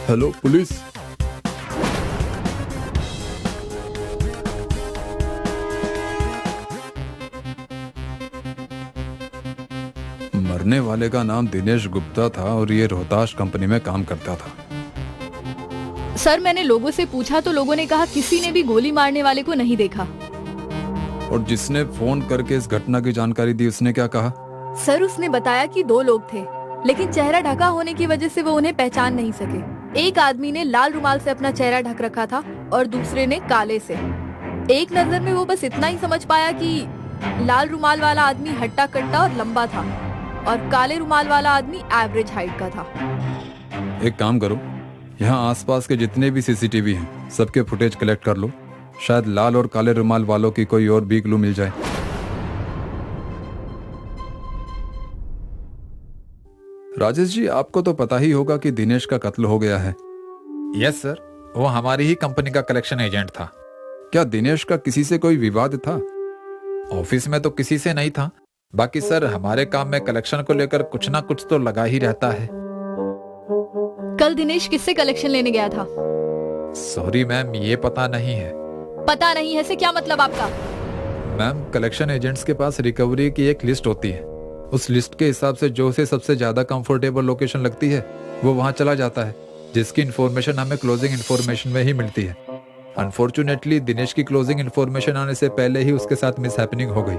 Hello police. मरने वाले का नाम दिनेश गुप्ता था और ये रोहताश कंपनी में काम करता था। सर मैंने लोगों से पूछा तो लोगों ने कहा किसी ने भी गोली मारने वाले को नहीं देखा। और जिसने फोन करके इस घटना की जानकारी दी उसने क्या कहा? सर उसने बताया कि 2 लोग थे, लेकिन चेहरा ढका होने की वजह से वो उन्हें पहचान नहीं सके। एक आदमी ने लाल रुमाल से अपना चेहरा ढक रखा था और दूसरे ने काले से। एक नजर में वो बस इतना ही समझ पाया कि लाल रुमाल वाला आदमी हट्टा कट्टा और लंबा था और काले रुमाल वाला आदमी एवरेज हाइट का था। एक काम करो, यहाँ आसपास के जितने भी सीसीटीवी हैं सबके फुटेज कलेक्ट कर लो। शायद लाल और काले रुमाल वालों की कोई और भी क्लू मिल जाए। राजेश जी, आपको तो पता ही होगा कि दिनेश का कत्ल हो गया है। यस सर, वो हमारी ही कंपनी का कलेक्शन एजेंट था। क्या दिनेश का किसी से कोई विवाद था? ऑफिस में तो किसी से नहीं था, बाकी सर हमारे काम में कलेक्शन को लेकर कुछ ना कुछ तो लगा ही रहता है। कल दिनेश किससे कलेक्शन लेने गया था? सॉरी मैम, ये पता नहीं है। पता नहीं है से क्या मतलब आपका? मैम, कलेक्शन एजेंट्स के पास रिकवरी की एक लिस्ट होती है। उस लिस्ट के हिसाब से जो उसे सबसे ज्यादा कंफर्टेबल लोकेशन लगती है वो वहां चला जाता है, जिसकी इन्फॉर्मेशन हमें क्लोजिंग इन्फॉर्मेशन में ही मिलती है। अनफॉर्चुनेटली दिनेश की क्लोजिंग इन्फॉर्मेशन आने से पहले ही उसके साथ मिस हैपनिंग हो गई,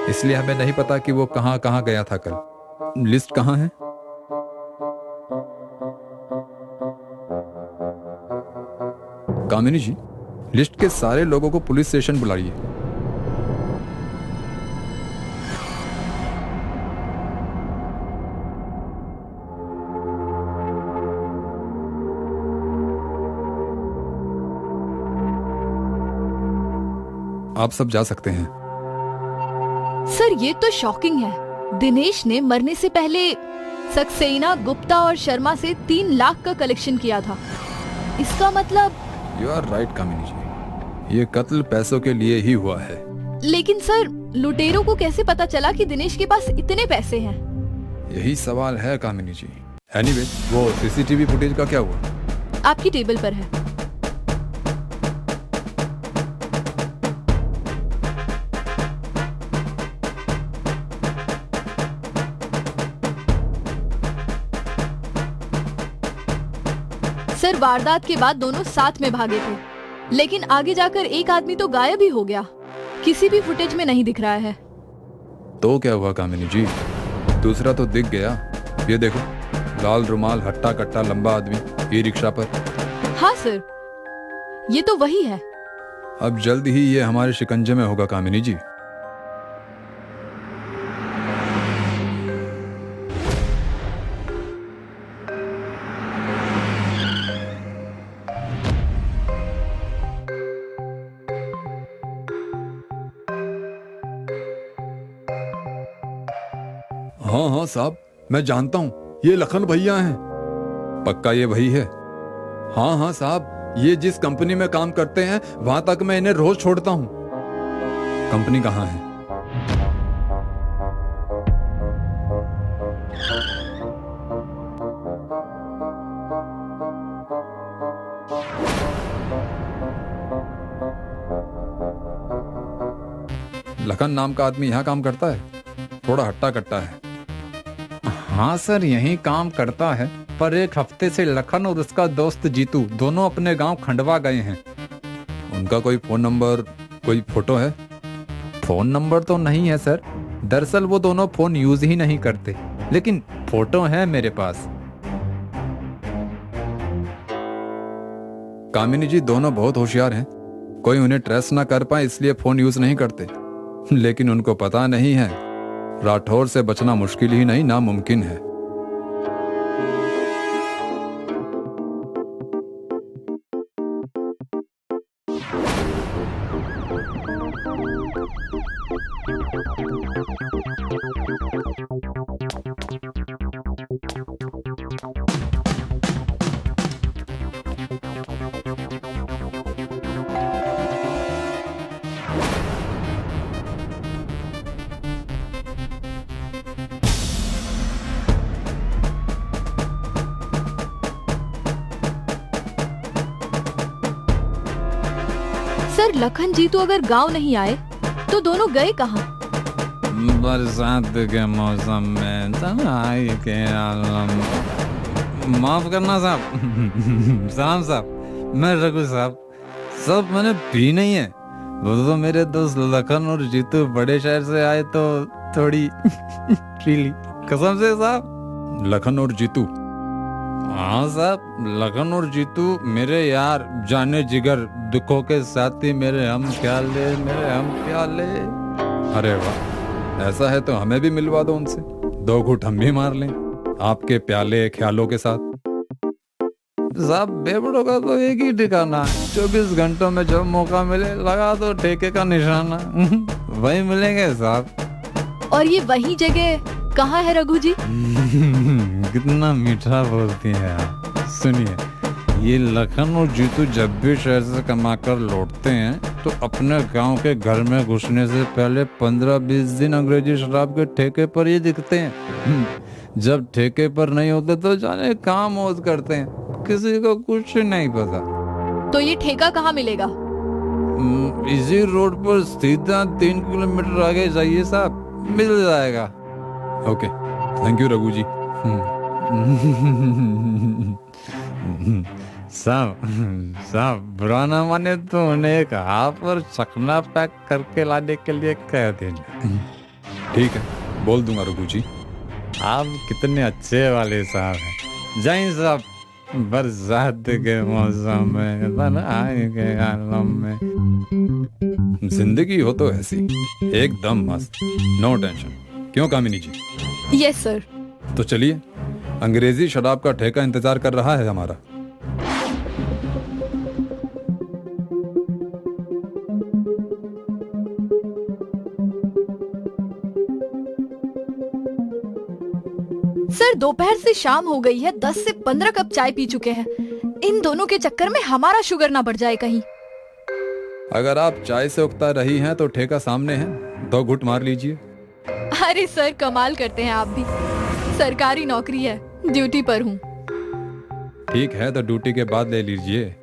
इसलिए हमें नहीं पता कि वो कहाँ कहाँ गया था कल। लिस्ट कहाँ है? कामिनी जी, लिस्ट के सारे लोगों को पुलिस स्टेशन बुलाइए। आप सब जा सकते हैं। सर ये तो शॉकिंग है। दिनेश ने मरने से पहले सक्सेना, गुप्ता और शर्मा से 3 लाख का कलेक्शन किया था। इसका मतलब यू आर राइट कामिनी जी, ये कत्ल पैसों के लिए ही हुआ है। लेकिन सर लुटेरों को कैसे पता चला कि दिनेश के पास इतने पैसे हैं? यही सवाल है कामिनी जी। एनीवे, वो सीसीटीवी फुटेज का क्या हुआ? आपकी टेबल पर है। सर वारदात के बाद दोनों साथ में भागे थे, लेकिन आगे जाकर एक आदमी तो गायब ही हो गया। किसी भी फुटेज में नहीं दिख रहा है। तो क्या हुआ कामिनी जी? दूसरा तो दिख गया। ये देखो, लाल रुमाल, हट्टा कट्टा, लंबा आदमी, ई रिक्शा पर। हाँ सर, ये तो वही है। अब जल्द ही ये हमारे शिकंजे में होगा कामिनी जी। हाँ हाँ साहब, मैं जानता हूँ, ये लखन भैया हैं। पक्का ये वही है? हाँ हाँ साहब, ये जिस कंपनी में काम करते हैं वहां तक मैं इन्हें रोज छोड़ता हूँ। कंपनी कहाँ है? लखन नाम का आदमी यहाँ काम करता है? थोड़ा हट्टा कट्टा है। हाँ सर, यही काम करता है, पर एक हफ्ते से लखन और उसका दोस्त जीतू दोनों अपने गांव खंडवा गए हैं। उनका कोई फोन नंबर, कोई फोटो है? फोन नंबर तो नहीं है सर, दरअसल वो दोनों फोन यूज ही नहीं करते, लेकिन फोटो है मेरे पास। कामिनी जी दोनों बहुत होशियार हैं। कोई उन्हें ट्रेस ना कर पाए इसलिए फोन यूज नहीं करते, लेकिन उनको पता नहीं है राठौर से बचना मुश्किल ही नहीं, नामुमकिन है। सर लखन जी तो अगर गांव नहीं आए तो दोनों गए कहाँ? बरसात के मौसम में तन्हाई के आलम। माफ करना साहब। सलाम साहब, मैं रघु साहब। सब मैंने पी नहीं है। वो तो मेरे दोस्त लखन और जीतू बड़े शहर से आए तो थोड़ी पी ली, कसम से साहब। लखन और जीतू? हाँ साहब, लखन और जीतू मेरे यार, जाने जिगर, दुखों के साथी, मेरे हम प्याले, मेरे हम प्याले। अरे वाह, ऐसा है तो हमें भी मिलवा दो उनसे, 2 घूंट हम भी मार लें आपके प्याले ख्यालों के साथ। साहब बेबड़ों का तो एक ही ठिकाना, 24 घंटों में जब मौका मिले लगा दो ठेके का निशाना। वही मिलेंगे साहब। और ये वही जगह कहाँ है रघु जी? कितना मीठा बोलती हैं आप। सुनिए, ये लखन और जीतू जब भी शहर से कमाकर लौटते हैं तो अपने गांव के घर में घुसने से पहले 15-20 दिन अंग्रेजी शराब के ठेके पर ही दिखते हैं। जब ठेके पर नहीं होते तो जाने कहाँ मौज करते हैं, किसी को कुछ नहीं पता। तो ये ठेका कहाँ मिलेगा? इसी रोड पर सीधा 3 किलोमीटर आगे जाइए साहब, मिल जाएगा। ओके, थैंक यू रघु जी। साहब बुरा ना माने तो उन्हें एक हाफ और चखना पैक करके लाने के लिए कह देना। ठीक है, बोल दूंगा रघु जी। आप कितने अच्छे वाले साहब हैं। जय साहब, बरसात के मौसम में तन्हाई के आलम में। जिंदगी हो तो ऐसी, एकदम मस्त, नो टेंशन। क्यों कामिनी जी? Yes sir. तो चलिए, अंग्रेजी शराब का ठेका इंतजार कर रहा है हमारा। सर दोपहर से शाम हो गई है, 10 से 15 कप चाय पी चुके हैं। इन दोनों के चक्कर में हमारा शुगर ना बढ़ जाए कहीं। अगर आप चाय से उकता रही हैं तो ठेका सामने है, 2 घूंट मार लीजिए। अरे सर कमाल करते हैं आप भी। सरकारी नौकरी है, ड्यूटी पर हूँ। ठीक है, तो ड्यूटी के बाद ले लीजिए।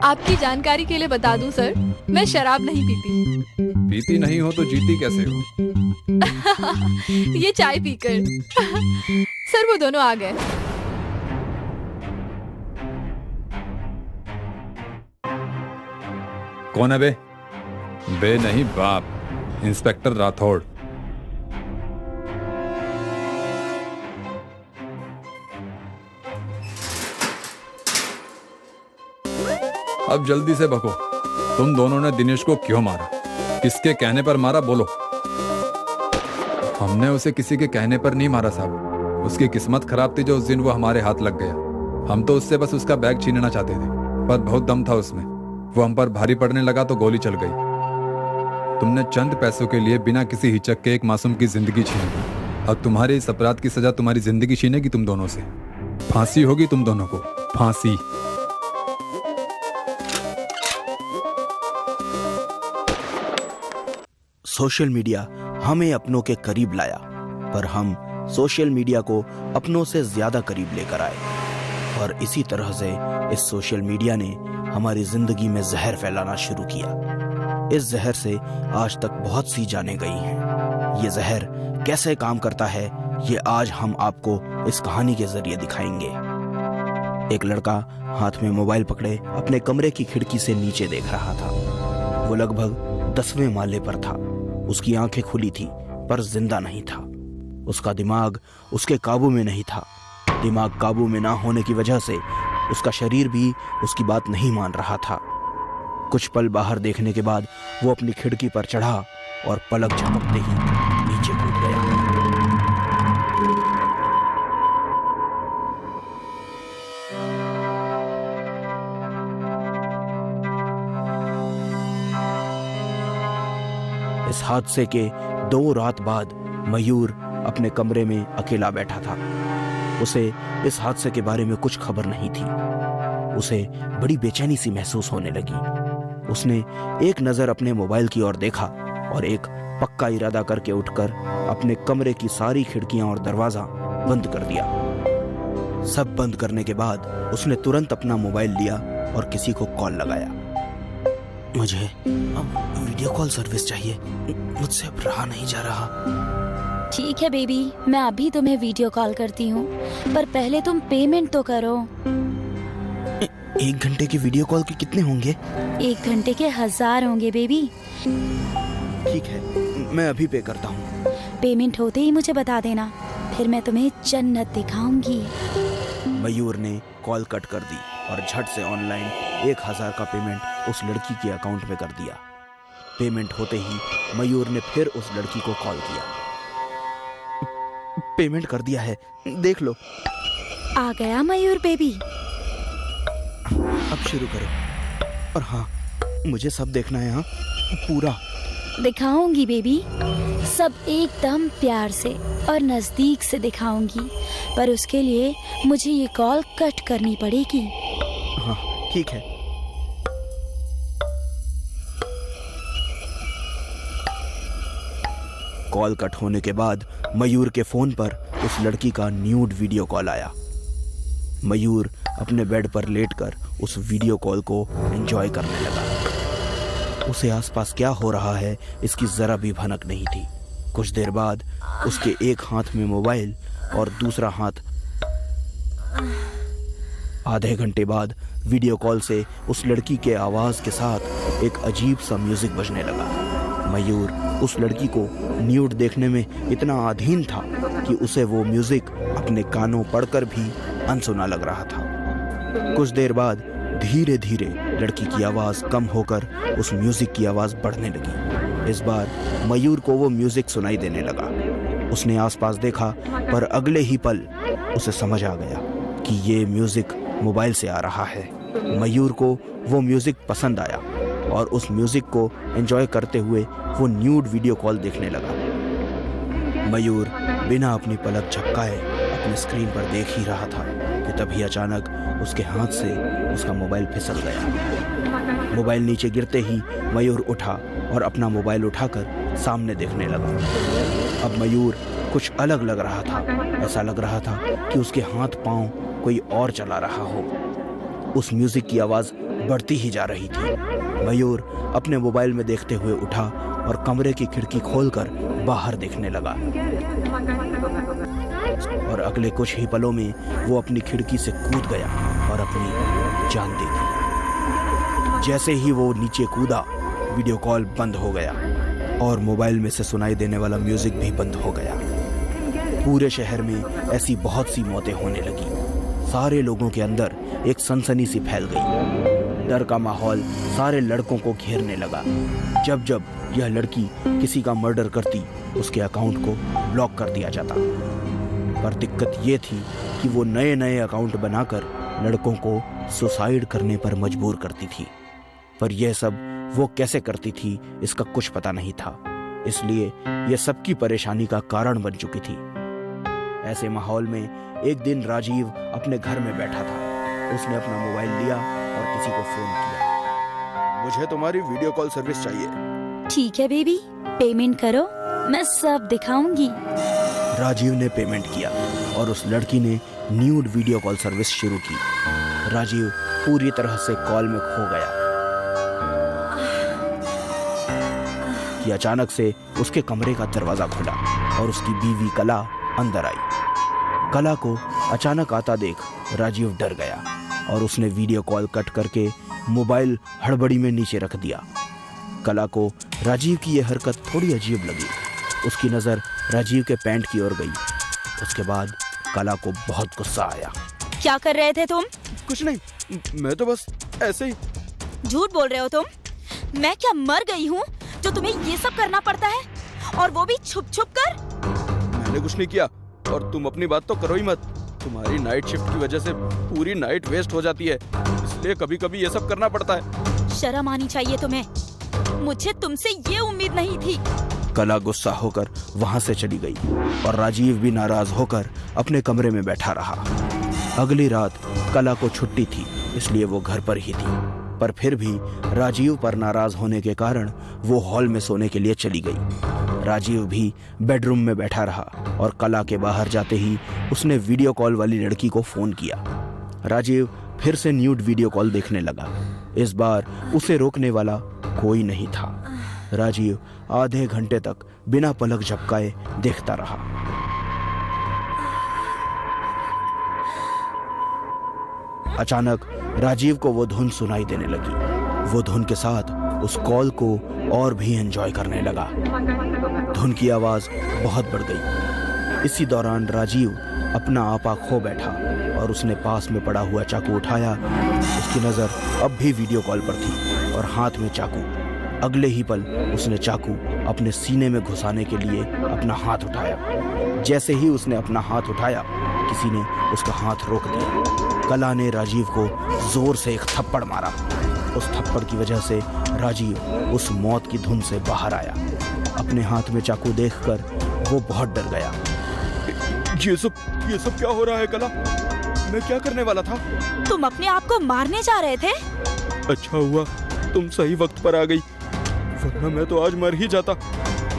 आपकी जानकारी के लिए बता दूं सर, मैं शराब नहीं पीती। पीती नहीं हो तो जीती कैसे हो? ये चाय पीकर। सर वो दोनों आ गए। कौन है बे? बे नहीं बाप, इंस्पेक्टर राठौड़। अब जल्दी से बको, तुम दोनों ने दिनेश को क्यों मारा? किसके कहने पर मारा, बोलो। हमने उसे किसी के कहने पर नहीं मारा साहब। उसकी किस्मत खराब थी जो उस दिन वो हमारे हाथ लग गया। हम तो उससे बस उसका बैग छीनना चाहते थे, पर बहुत दम था उसमें। वो हम पर भारी पड़ने लगा तो गोली चल गई। तुमने चंद पैसों के लिए बिना किसी हिचक के एक मासूम की जिंदगी छीन ली। अब तुम्हारे इस अपराध की सजा तुम्हारी जिंदगी छीनेगी तुम दोनों से। फांसी होगी तुम दोनों को, फांसी। सोशल मीडिया हमें अपनों के करीब लाया, पर हम सोशल मीडिया को अपनों से ज्यादा करीब लेकर आए। और इसी तरह से इस सोशल मीडिया ने हमारी जिंदगी में जहर फैलाना शुरू किया। इस जहर से आज तक बहुत सी जानें गई हैं। ये जहर कैसे काम करता है, ये आज हम आपको इस कहानी के जरिए दिखाएंगे। एक लड़का हाथ में मोबाइल पकड़े अपने कमरे की खिड़की से नीचे देख रहा था। वो लगभग 10वें माले पर था। उसकी आंखें खुली थी पर जिंदा नहीं था। उसका दिमाग उसके काबू में नहीं था। दिमाग काबू में ना होने की वजह से उसका शरीर भी उसकी बात नहीं मान रहा था। कुछ पल बाहर देखने के बाद वो अपनी खिड़की पर चढ़ा और पलक झपकते ही नीचे कूद गया। इस हादसे के 2 रात बाद मयूर अपने कमरे में अकेला बैठा था। उसे इस हादसे के बारे में कुछ खबर नहीं थी। उसे बड़ी बेचैनी सी महसूस होने लगी। उसने एक नजर अपने मोबाइल की ओर देखा और एक पक्का इरादा करके उठकर अपने कमरे की सारी खिड़कियां और दरवाजा बंद कर दिया। सब बंद करने के बाद उसने तुरंत अपना मोबाइल लिया और किसी को कॉल लगाया। मुझे अब वीडियो कॉल सर्विस चाहिए। मुझसे अब रहा नहीं जा रहा। ठीक है बेबी, मैं अभी तुम्हें वीडियो कॉल करती हूँ, पर पहले तुम पेमेंट तो करो। 1 घंटे की वीडियो कॉल के कितने होंगे? 1 घंटे के 1000 होंगे बेबी। ठीक है, मैं अभी पे करता हूँ। पेमेंट होते ही मुझे बता देना, फिर मैं तुम्हें जन्नत दिखाऊंगी। मयूर ने कॉल कट कर दी और झट से ऑनलाइन 1000 का पेमेंट उस लड़की के अकाउंट में कर दिया। पेमेंट होते ही मयूर ने फिर उस लड़की को कॉल किया। पेमेंट कर दिया है, देख लो। आ गया मयूर बेबी। अब शुरू करो। और हाँ, मुझे सब देखना है। हाँ, पूरा दिखाऊंगी बेबी, सब एकदम प्यार से और नजदीक से दिखाऊंगी, पर उसके लिए मुझे ये कॉल कट करनी पड़ेगी। हाँ ठीक है। कॉल कट होने के बाद मयूर के फोन पर उस लड़की का न्यूड वीडियो कॉल आया। मयूर अपने बेड पर लेटकर उस वीडियो कॉल को एंजॉय करने लगा। उसे आसपास क्या हो रहा है इसकी जरा भी भनक नहीं थी। कुछ देर बाद उसके एक हाथ में मोबाइल और दूसरा हाथ। आधे घंटे बाद वीडियो कॉल से उस लड़की के आवाज के साथ एक अजीब सा म्यूजिक बजने लगा। मयूर उस लड़की को न्यूड देखने में इतना अधीन था कि उसे वो म्यूजिक अपने कानों पड़कर भी अनसुना लग रहा था। कुछ देर बाद धीरे धीरे लड़की की आवाज कम होकर उस म्यूजिक की आवाज बढ़ने लगी। इस बार मयूर को वो म्यूजिक सुनाई देने लगा। उसने आसपास देखा, पर अगले ही पल उसे समझ आ गया कि ये म्यूजिक मोबाइल से आ रहा है। मयूर को वो म्यूजिक पसंद आया और उस म्यूजिक को एंजॉय करते हुए वो न्यूड वीडियो कॉल देखने लगा। मयूर बिना अपनी पलक झपकाए अपने स्क्रीन पर देख ही रहा था कि तभी अचानक उसके हाथ से उसका मोबाइल फिसल गया। मोबाइल नीचे गिरते ही मयूर उठा और अपना मोबाइल उठाकर सामने देखने लगा। अब मयूर कुछ अलग लग रहा था। ऐसा लग रहा था कि उसके हाथ पांव कोई और चला रहा हो। उस म्यूजिक की आवाज बढ़ती ही जा रही थी। मयूर अपने मोबाइल में देखते हुए उठा और कमरे की खिड़की खोलकर बाहर देखने लगा। और अगले कुछ ही पलों में वो अपनी खिड़की से कूद गया और अपनी जान दे दी। जैसे ही वो नीचे कूदा, वीडियो कॉल बंद हो गया और मोबाइल में से सुनाई देने वाला म्यूजिक भी बंद हो गया। पूरे शहर में ऐसी बहुत सी मौतें होने लगी। सारे लोगों के अंदर एक सनसनी सी फैल गई। डर का माहौल सारे लड़कों को घेरने लगा। जब जब यह लड़की किसी का मर्डर करती, उसके अकाउंट को ब्लॉक कर दिया जाता। पर दिक्कत ये थी कि वो नए नए अकाउंट बनाकर लड़कों को सुसाइड करने पर मजबूर करती थी। पर यह सब वो कैसे करती थी इसका कुछ पता नहीं था, इसलिए यह सबकी परेशानी का कारण बन चुकी थी। ऐसे माहौल में एक दिन राजीव अपने घर में बैठा था। उसने अपना मोबाइल लिया और किसी को फोन किया। मुझे तुम्हारी वीडियो कॉल सर्विस चाहिए। ठीक है बेबी, पेमेंट करो, मैं सब दिखाऊंगी। राजीव ने पेमेंट किया और उस लड़की ने न्यूड वीडियो कॉल सर्विस शुरू की। राजीव पूरी तरह से कॉल में खो गया कि अचानक से उसके कमरे का दरवाजा खुला और उसकी बीवी कला अंदर आई। कला को अचानक आता देख राजीव डर गया और उसने वीडियो कॉल कट करके मोबाइल हड़बड़ी में नीचे रख दिया। कला को राजीव की यह हरकत थोड़ी अजीब लगी। उसकी नज़र राजीव के पैंट की ओर गई। उसके बाद कला को बहुत गुस्सा आया। क्या कर रहे थे तुम? कुछ नहीं, मैं तो बस ऐसे ही। झूठ बोल रहे हो तुम। मैं क्या मर गई हूँ जो तुम्हें ये सब करना पड़ता है, और वो भी छुप छुप कर? मैंने कुछ नहीं किया और तुम अपनी बात तो करो ही मत। तुम्हारी नाइट शिफ्ट की वजह से पूरी नाइट वेस्ट हो जाती है, इसलिए कभी कभी ये सब करना पड़ता है। शर्म आनी चाहिए तुम्हें। मुझे तुमसे ये उम्मीद नहीं थी। कला गुस्सा होकर वहां से चली गई और राजीव भी नाराज होकर अपने कमरे में बैठा रहा। अगली रात कला को छुट्टी थी, इसलिए वो घर पर ही थी। पर फिर भी राजीव पर नाराज होने के कारण वो हॉल में सोने के लिए चली गई। राजीव भी बेडरूम में बैठा रहा और कला के बाहर जाते ही उसने वीडियो कॉल वाली लड़की को फोन किया। राजीव फिर से न्यूड वीडियो कॉल देखने लगा। इस बार उसे रोकने वाला कोई नहीं था। राजीव आधे घंटे तक बिना पलक झपकाए देखता रहा। अचानक राजीव को वो धुन सुनाई देने लगी। वो धुन के साथ उस कॉल को और भी एंजॉय करने लगा। धुन की आवाज बहुत बढ़ गई। इसी दौरान राजीव अपना आपा खो बैठा और उसने पास में पड़ा हुआ चाकू उठाया। उसकी नजर अब भी वीडियो कॉल पर थी और हाथ में चाकू। अगले ही पल उसने चाकू अपने सीने में घुसाने के लिए अपना हाथ उठाया। जैसे ही उसने अपना हाथ उठाया, किसी ने उसका हाथ रोक दिया। कला ने राजीव को जोर से एक थप्पड़ मारा। उस थप्पड़ की वजह से राजीव उस मौत की धुन से बाहर आया। अपने हाथ में चाकू देखकर वो बहुत डर गया। ये सब क्या हो रहा है कला? मैं क्या करने वाला था? तुम अपने आप को मारने जा रहे थे? अच्छा हुआ तुम सही वक्त पर आ गई, वरना मैं तो आज मर ही जाता।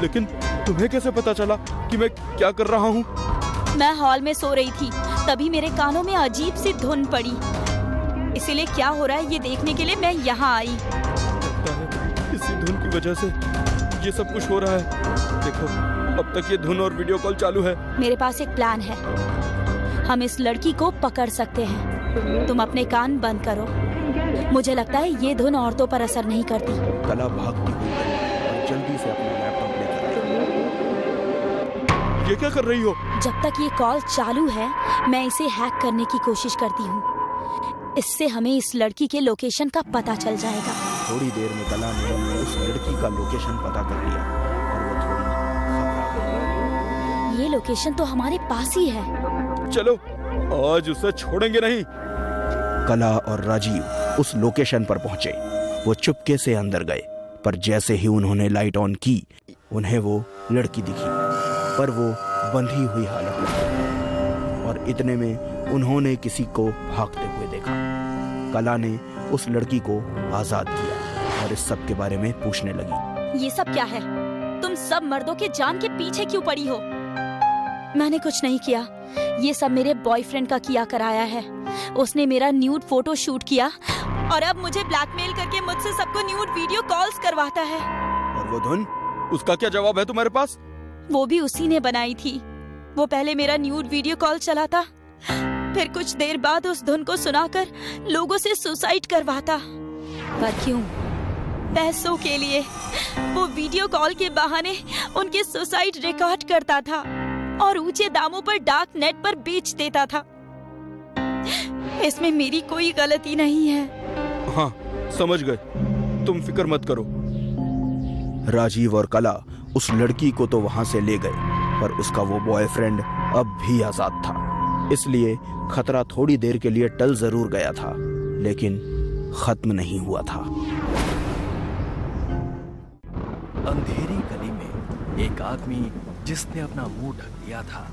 लेकिन तुम्हें कैसे पता चला कि मैं क्या कर रहा हूँ? मैं हॉल में सो रही थी, तभी मेरे कानों में अजीब सी धुन पड़ी। इसीलिए क्या हो रहा है ये देखने के लिए मैं यहाँ आई। लगता है इसी धुन की वजह से ये सब कुछ हो रहा है। देखो, अब तक ये धुन और वीडियो कॉल चालू है। मेरे पास एक प्लान है। हम इस लड़की को पकड़ सकते हैं। तुम अपने कान बंद करो। मुझे लगता है ये धुन औरतों पर असर नहीं करती। कला भागती हुई गई और जल्दी से अपना लैपटॉप लेकर आई। ये क्या कर रही हो? जब तक ये कॉल चालू है, मैं इसे हैक करने की कोशिश करती हूँ। इससे हमें इस लड़की के लोकेशन का पता चल जाएगा। थोड़ी देर में कला ने उस लड़की का लोकेशन पता कर लिया और वो थोड़ी घबरा गई। ये लोकेशन तो हमारे पास ही है। चलो, आज उसे छोड़ेंगे नहीं। कला और राजीव उस लोकेशन पर पहुंचे। वो चुपके से अंदर गए, पर जैसे ही उन्होंने लाइट ऑन की, उन्हें वो लड़की दिखी, पर वो बंधी हुई हालत में थी। और इतने में उन्होंने किसी को भागते हुए देखा। कला ने उस लड़की को आजाद किया और इस सब के बारे में पूछने लगी। ये सब क्या है? तुम सब मर्दों के जान के पीछे क्यों पड़ी हो? मैंने कुछ नहीं किया। ये सब मेरे बॉयफ्रेंड का किया कराया है। उसने मेरा न्यूड फोटो शूट किया और अब मुझे ब्लैकमेल करके मुझसे सबको न्यूड वीडियो कॉल्स करवाता है। और वो धुन, उसका क्या जवाब है तुम्हारे पास? वो भी उसी ने बनाई थी। वो पहले मेरा न्यूड वीडियो कॉल चलाता, फिर कुछ देर बाद उस धुन को सुनाकर लोगों से सुसाइड करवाता। पर क्यों? पैसों के लिए। वो वीडियो कॉल के बहाने उनके सुसाइड रिकॉर्ड करता था और ऊंचे दामों पर डार्क नेट पर बेच देता था। इसमें मेरी कोई गलती नहीं है। हाँ, समझ गए। तुम फिक्र मत करो। राजीव और कला उस लड़की को तो वहां से ले गए, पर उसका वो बॉयफ्रेंड अब भी आजाद था। इसलिए खतरा थोड़ी देर के लिए टल जरूर गया था, लेकिन खत्म नहीं हुआ था। अंधेरी गली में एक आदमी जिसने अपना मुंह ढक लिया था,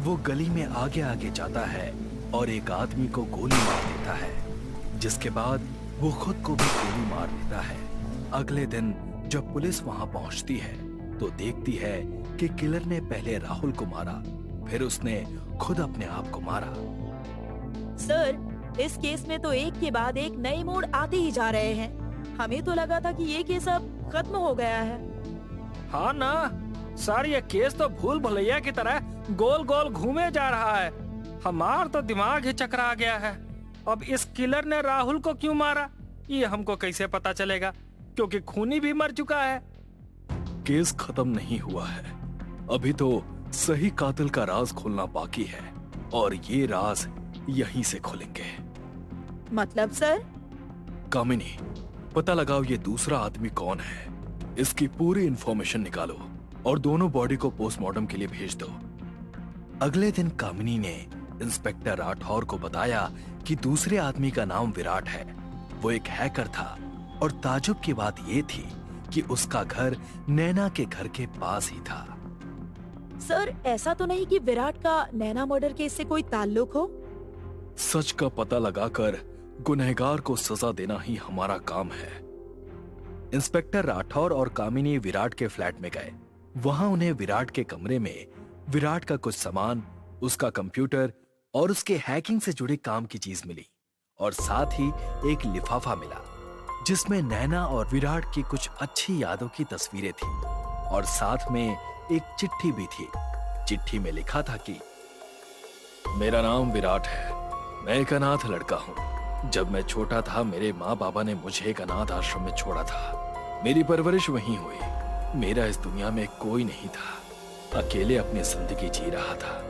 वो गली में आगे आगे जाता है और एक आदमी को गोली मार देता है, जिसके बाद वो खुद को भी गोली मार देता है। अगले दिन जब पुलिस वहां पहुंचती है तो देखती है कि किलर ने पहले राहुल को मारा, फिर उसने खुद अपने आप को मारा। सर, इस केस में तो एक के बाद एक नए मोड़ आते ही जा रहे हैं। हमें तो लगा था कि ये केस अब खत्म हो गया है। हाँ ना सर, ये केस तो भूल भुलैया की तरह गोल गोल घूमे जा रहा है। हमार तो दिमाग ही चकरा गया है। अब इस किलर ने राहुल को क्यों मारा, ये हमको कैसे पता चलेगा, क्योंकि खूनी भी मर चुका है। केस खत्म नहीं हुआ है। अभी तो सही कातिल का राज खोलना बाकी है और ये राज यहीं से खोलेंगे। मतलब सर? कामिनी, पता लगाओ ये दूसरा आदमी कौन है। इसकी पूरी इंफॉर्मेशन निकालो और दोनों बॉडी को पोस्टमार्टम के लिए भेज दो। अगले दिन कामिनी ने इंस्पेक्टर राठौर को बताया कि दूसरे आदमी का नाम विराट है। वो एक हैकर था और ताजुब की बात ये थी कि उसका घर नैना के घर के पास ही था। सर, ऐसा तो नहीं कि विराट का नैना मर्डर केस से कोई ताल्लुक हो? सच का पता लगाकर गुनहगार को सजा देना ही हमारा काम है। इंस्पेक्टर राठौर और कामिनी विराट के फ्लैट में गए। वहां उन्हें विराट के कमरे में विराट का कुछ सामान, उसका कंप्यूटर और उसके हैकिंग से जुड़े काम की चीज मिली और साथ ही एक लिफाफा मिला जिसमें नैना और विराट की कुछ अच्छी यादों की तस्वीरें थी और साथ में एक चिट्ठी भी थी। चिट्ठी में लिखा था कि मेरा नाम विराट है, मैं एक अनाथ लड़का हूँ। जब मैं छोटा था मेरे माँ बाबा ने मुझे एक अनाथ आश्रम में छोड़ा था। मेरी परवरिश वहीं हुई। मेरा इस दुनिया में कोई नहीं था, अकेले अपनी जिंदगी जी रहा था।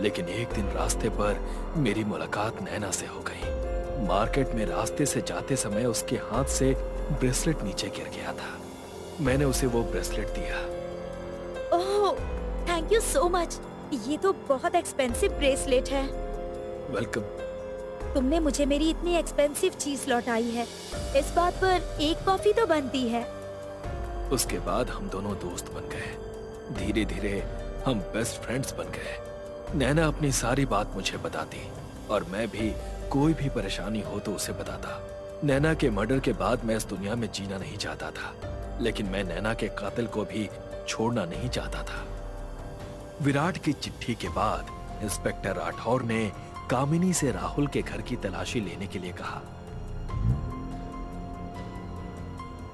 लेकिन एक दिन रास्ते पर मेरी मुलाकात नैना से हो गई। मार्केट में रास्ते से जाते समय उसके हाथ से ब्रेसलेट नीचे गिर गया था। मैंने उसे वो ब्रेसलेट दिया। ओह, थैंक यू सो मच। ये तो बहुत एक्सपेंसिव ब्रेसलेट है। वेलकम। तुमने मुझे मेरी इतनी एक्सपेंसिव चीज लौटाई है। इस बात पर एक कॉफी तो बनती है। उसके बाद हम दोनों दोस्त बन गए। धीरे धीरे हम बेस्ट फ्रेंड्स बन गए। नैना अपनी सारी बात मुझे बताती और मैं भी कोई भी परेशानी हो तो उसे बताता। नैना के मर्डर के बाद मैं इस दुनिया में जीना नहीं चाहता था, लेकिन मैं नैना के कातिल को भी छोड़ना नहीं चाहता था। विराट की चिट्ठी के बाद इंस्पेक्टर राठौर ने कामिनी से राहुल के घर की तलाशी लेने के लिए कहा।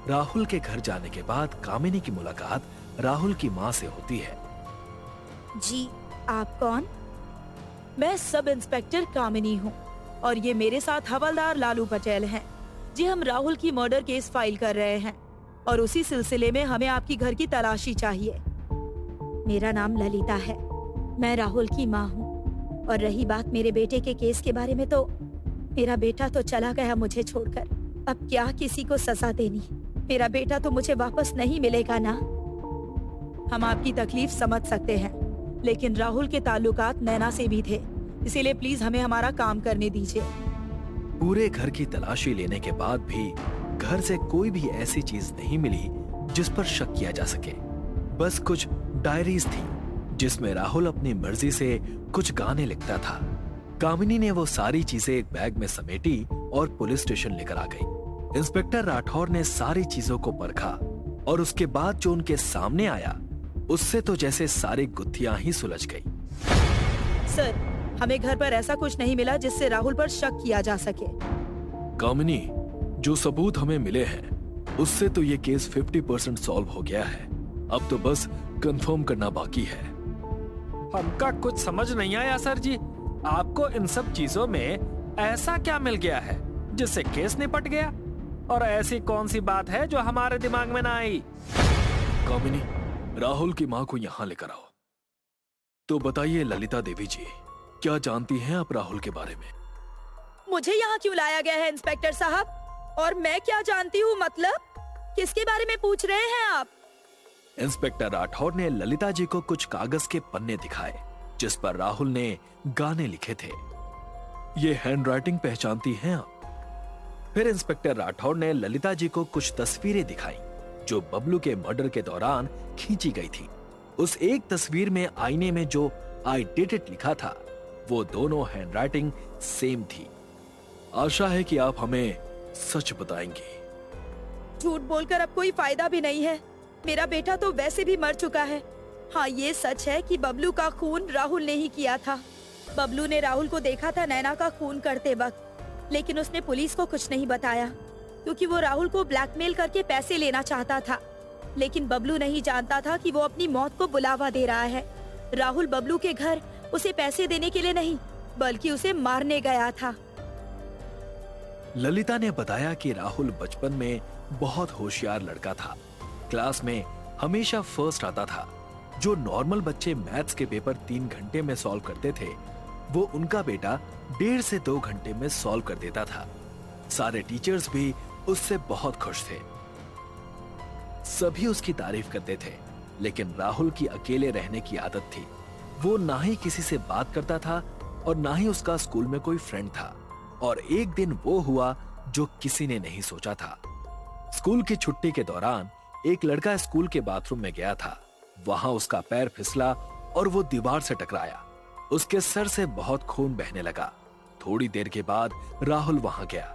राहुल के घर जाने के बाद कामिनी की मुलाकात राहुल की माँ से होती है। जी, आप कौन? मैं सब इंस्पेक्टर कामिनी हूँ और ये मेरे साथ हवलदार लालू पटेल हैं। जी, हम राहुल की मर्डर केस फाइल कर रहे हैं और उसी सिलसिले में हमें आपकी घर की तलाशी चाहिए। मेरा नाम ललिता है, मैं राहुल की माँ हूँ। और रही बात मेरे बेटे के केस के बारे में, तो मेरा बेटा तो चला गया मुझे छोड़कर। अब क्या किसी को सजा देनी? मेरा बेटा तो मुझे वापस नहीं मिलेगा ना। हम आपकी तकलीफ समझ सकते हैं, लेकिन राहुल के ताल्लुकात नैना से भी थे, इसीलिए प्लीज हमें हमारा काम करने दीजिए। पूरे घर की तलाशी लेने के बाद भी घर से कोई भी ऐसी चीज नहीं मिली जिस पर शक किया जा सके। बस कुछ डायरीज थी जिसमें राहुल अपनी मर्जी से कुछ गाने लिखता था। कामिनी ने वो सारी चीजें एक बैग में समेटी और पुलिस स्टेशन लेकर आ गई। इंस्पेक्टर राठौर ने सारी चीजों को परखा और उसके बाद जो उनके सामने आया उससे तो जैसे सारी गुत्थियां ही सुलझ गई। सर, हमें घर पर ऐसा कुछ नहीं मिला जिससे राहुल पर शक किया जा सके। कामिनी, जो सबूत हमें मिले हैं उससे तो ये केस 50% सॉल्व हो गया है। अब तो बस कंफर्म करना बाकी है। हमका कुछ समझ नहीं आया सर जी, आपको इन सब चीजों में ऐसा क्या मिल गया है जिससे केस निपट गया? और ऐसी कौन सी बात है जो हमारे दिमाग में ना आई? कामिनी, राहुल की माँ को यहाँ लेकर आओ। तो बताइए ललिता देवी जी, क्या जानती हैं आप राहुल के बारे में? मुझे यहाँ क्यों लाया गया है इंस्पेक्टर साहब? और मैं क्या जानती हूँ? मतलब किसके बारे में पूछ रहे हैं आप? इंस्पेक्टर राठौर ने ललिता जी को कुछ कागज के पन्ने दिखाए जिस पर राहुल ने गाने लिखे थे। ये हैंडराइटिंग पहचानती हैं आप? फिर इंस्पेक्टर राठौर ने ललिता जी को कुछ तस्वीरें दिखाई जो बबलू के मर्डर के दौरान खींची गई थी। उस एक तस्वीर में आईने में जो आई डिड इट लिखा था वो दोनों हैंडराइटिंग सेम थी। आशा है कि आप हमें सच बताएंगे। झूठ बोलकर अब कोई फायदा भी नहीं है। मेरा बेटा तो वैसे भी मर चुका है। हाँ, ये सच है कि बबलू का खून राहुल ने ही किया था। बबलू ने राहुल को देखा था नैना का खून करते वक्त, लेकिन उसने पुलिस को कुछ नहीं बताया क्योंकि वो राहुल को ब्लैकमेल करके पैसे लेना चाहता था। लेकिन बबलू नहीं जानता था कि वो अपनी मौत को बुलावा दे रहा है। राहुल बबलू के घर उसे पैसे देने के लिए नहीं बल्कि उसे मारने गया था। ललिता ने बताया कि राहुल बचपन में बहुत होशियार लड़का था। क्लास में हमेशा फर्स्ट आता था। जो नॉर्मल बच्चे मैथ्स के पेपर 3 घंटे में सॉल्व करते थे वो उनका बेटा 1.5 से 2 घंटे में सॉल्व कर देता था। सारे टीचर्स भी उससे बहुत खुश थे। सभी उसकी तारीफ करते थे, लेकिन राहुल की अकेले रहने की आदत थी। वो ना ही किसी से बात करता था और ना ही उसका स्कूल में कोई फ्रेंड था। और एक दिन वो हुआ जो किसी ने नहीं सोचा था। स्कूल की छुट्टी के दौरान एक लड़का स्कूल के बाथरूम में गया था। वहां उसका पैर फिसला और वो दीवार से टकराया। उसके सर से बहुत खून बहने लगा। थोड़ी देर के बाद राहुल वहां गया।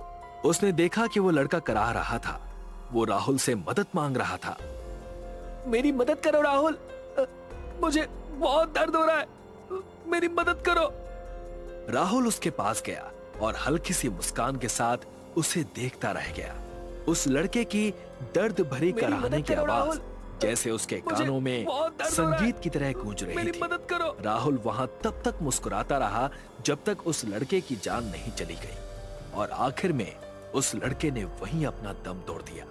उसने देखा कि वो लड़का करा रहा था। वो राहुल से मदद मांग रहा था। मेरी मदद करो राहुल, मुझे बहुत दर्द हो रहा है, मेरी मदद करो। राहुल उसके पास गया और हल्की सी मुस्कान के साथ उसे देखता रह गया। उस लड़के की दर्द भरी मेरी कराहने मदद की करो, आवाज राहुल। जैसे उसके मुझे कानों में बहुत दर्द हो रहा है। संगीत की तरह गूंज रही मेरी थी। मदद करो। राहुल वहां तब तक मुस्कुराता रहा जब तक उस लड़के की जान नहीं चली गई, और आखिर में उस लड़के ने वहीं अपना दम तोड़ दिया।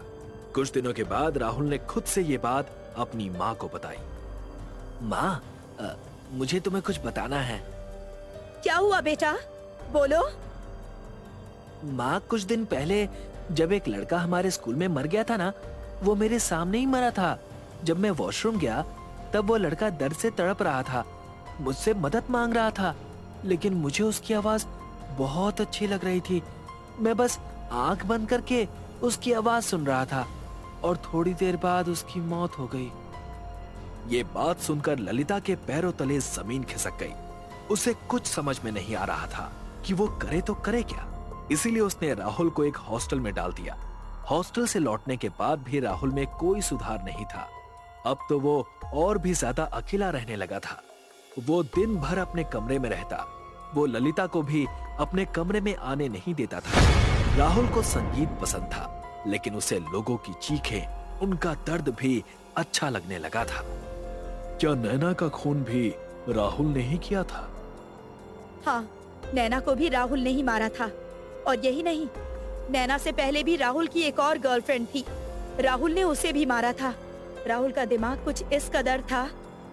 कुछ दिनों के बाद राहुल ने खुद से ये बात अपनी माँ को बताई। माँ, मुझे तुम्हें कुछ बताना है। क्या हुआ बेटा, बोलो। माँ, कुछ दिन पहले जब एक लड़का हमारे स्कूल में मर गया था ना, वो मेरे सामने ही मरा था। जब मैं वॉशरूम गया तब वो लड़का दर्द से तड़प रहा था, मुझसे मदद मांग रहा था, लेकिन मुझे उसकी आवाज बहुत अच्छी लग रही थी। मैं बस आंख बंद करके उसकी आवाज सुन रहा था और थोड़ी देर बाद उसकी मौत हो गई। ये बात सुनकर ललिता के पैरों तले जमीन खिसक गई। उसे कुछ समझ में नहीं आ रहा था कि वो करे तो करे क्या। इसीलिए उसने राहुल को एक हॉस्टल में डाल दिया। हॉस्टल से लौटने के बाद भी राहुल में कोई सुधार नहीं था। अब तो वो और भी ज्यादा अकेला रहने लगा था। वो दिन भर अपने कमरे में रहता। वो ललिता को भी अपने कमरे में आने नहीं देता था। राहुल को संगीत पसंद था, लेकिन उसे लोगों की चीखें, उनका दर्द भी अच्छा लगने लगा था। क्या नैना का खून भी राहुल ने ही किया था? हाँ, नैना को भी राहुल ने ही मारा था। और यही नहीं, नैना से पहले भी राहुल की एक और गर्लफ्रेंड थी। राहुल ने उसे भी मारा था। राहुल का दिमाग कुछ इस कदर था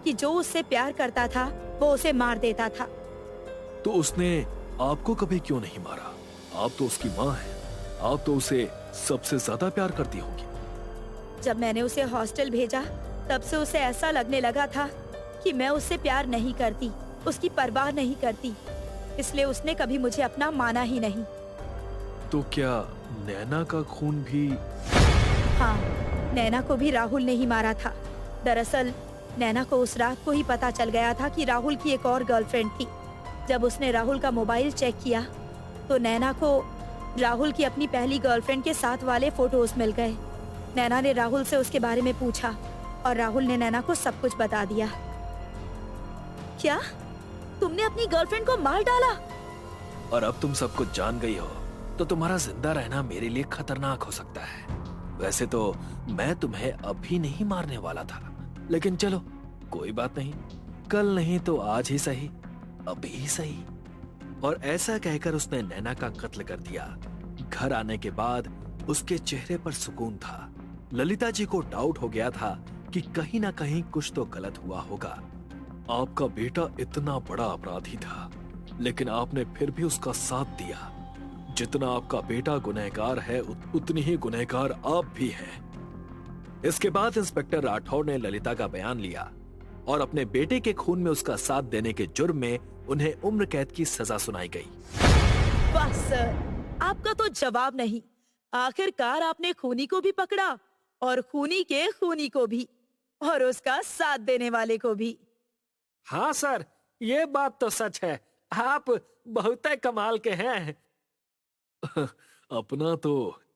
कि जो उससे प्यार करता था वो उसे मार देता था। तो उसने आपको कभी क्यों नहीं मारा? आप तो उसकी माँ हैं। आप तो उसे सबसे ज्यादा प्यार करती होंगी। जब मैंने उसे हॉस्टल भेजा तब से उसे ऐसा लगने लगा था कि मैं उससे प्यार नहीं करती, उसकी परवाह नहीं करती। इसलिए उसने कभी मुझे अपना माना ही नहीं। तो क्या नैना का खून भी? हाँ, नैना को भी राहुल ने ही मारा था। दरअसल नैना को उस रात को ही पता चल गया था कि राहुल की एक और गर्लफ्रेंड थी। जब उसने राहुल का मोबाइल चेक किया तो नैना को राहुल की अपनी पहली गर्लफ्रेंड के साथ वाले फोटोज मिल गए। नैना ने राहुल से उसके बारे में पूछा और राहुल ने नैना को सब कुछ बता दिया। क्या तुमने अपनी गर्लफ्रेंड को मार डाला? और अब तुम सब कुछ जान गई हो तो तुम्हारा जिंदा रहना मेरे लिए खतरनाक हो सकता है। वैसे तो मैं तुम्हें अभी नहीं मारने वाला था, लेकिन चलो कोई बात नहीं, कल नहीं तो आज ही सही, अभी ही सही। और ऐसा कहकर उसने नैना का कत्ल कर दिया। घर आने के बाद उसके चेहरे पर सुकून था। ललिता जी को डाउट हो गया था कि कहीं ना कहीं कुछ तो गलत हुआ होगा। आपका बेटा इतना बड़ा अपराधी था, लेकिन आपने फिर भी उसका साथ दिया। जितना आपका बेटा गुनहगार है उतनी ही गुनहगार आप भी हैं। इसके बाद इंस्पेक्टर राठौर ने ललिता का बयान लिया और अपने बेटे के खून में उसका साथ देने के जुर्म में उन्हें उम्र कैद की सजा सुनाई गई। वाह सर, आपका तो जवाब नहीं। आखिरकार आपने खूनी को भी पकड़ा और खूनी के खूनी को भी, और उसका साथ देने वाले को भी। हाँ सर, ये बात तो सच है। आप बहुत कमाल के हैं। अपना तो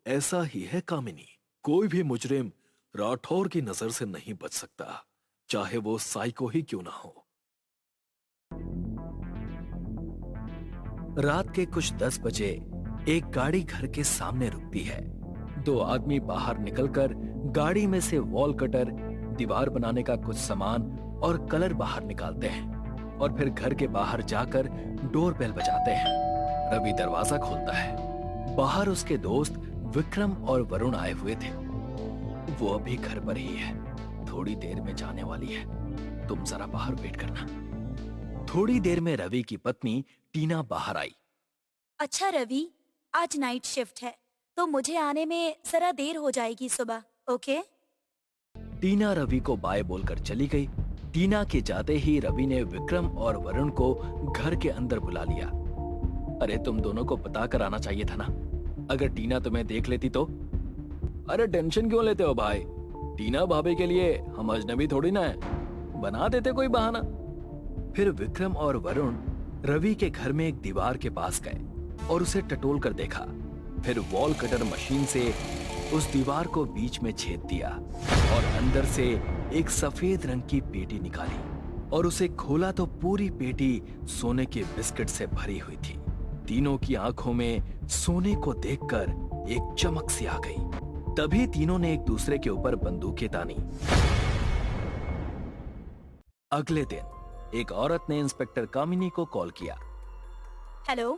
ऐसा ही है कामिनी। कोई भी मुजरिम राठौर की नजर से नहीं बच सकता, चाहे वो साइको ही क्यों ना हो। रात के कुछ 10 बजे एक गाड़ी घर के सामने रुकती है। 2 आदमी बाहर निकलकर गाड़ी में से वॉल कटर, दीवार बनाने का कुछ सामान और कलर बाहर निकालते हैं और फिर घर के बाहर जाकर डोर बेल बजाते हैं। रवि दरवाजा खोलता है। बाहर उसके दोस्त विक्रम और वरुण आए हुए थे। वो अभी घर पर ही है, थोड़ी देर में जाने वाली है। तुम जरा बाहर वेट करना। थोड़ी देर में रवि की पत्नी टीना बाहर आई। अच्छा रवि, आज नाइट शिफ्ट है तो मुझे आने में जरा देर हो जाएगी सुबह, ओके? टीना रवि को बाय बोलकर चली गई। टीना के जाते ही रवि ने विक्रम और वरुण को घर के अंदर बुला लिया। अरे तुम दोनों को पता कराना चाहिए था ना, अगर टीना तुम्हें देख लेती तो। अरे टेंशन क्यों लेते हो भाई, टीना भाभी के लिए हम अजनबी थोड़ी ना है, बना देते कोई बहाना। फिर विक्रम और वरुण रवि के घर में एक दीवार के पास गए और उसे टटोल कर देखा। फिर वॉल कटर मशीन से उस दीवार को बीच में छेद दिया और अंदर से एक सफेद रंग की पेटी निकाली और उसे खोला तो पूरी पेटी सोने के बिस्किट से भरी हुई थी। तीनों की आंखों में सोने को देखकर एक चमक सी आ गई। तभी तीनों ने एक दूसरे के ऊपर बंदूकें तानी। अगले दिन एक औरत ने इंस्पेक्टर कामिनी को कॉल किया। Hello,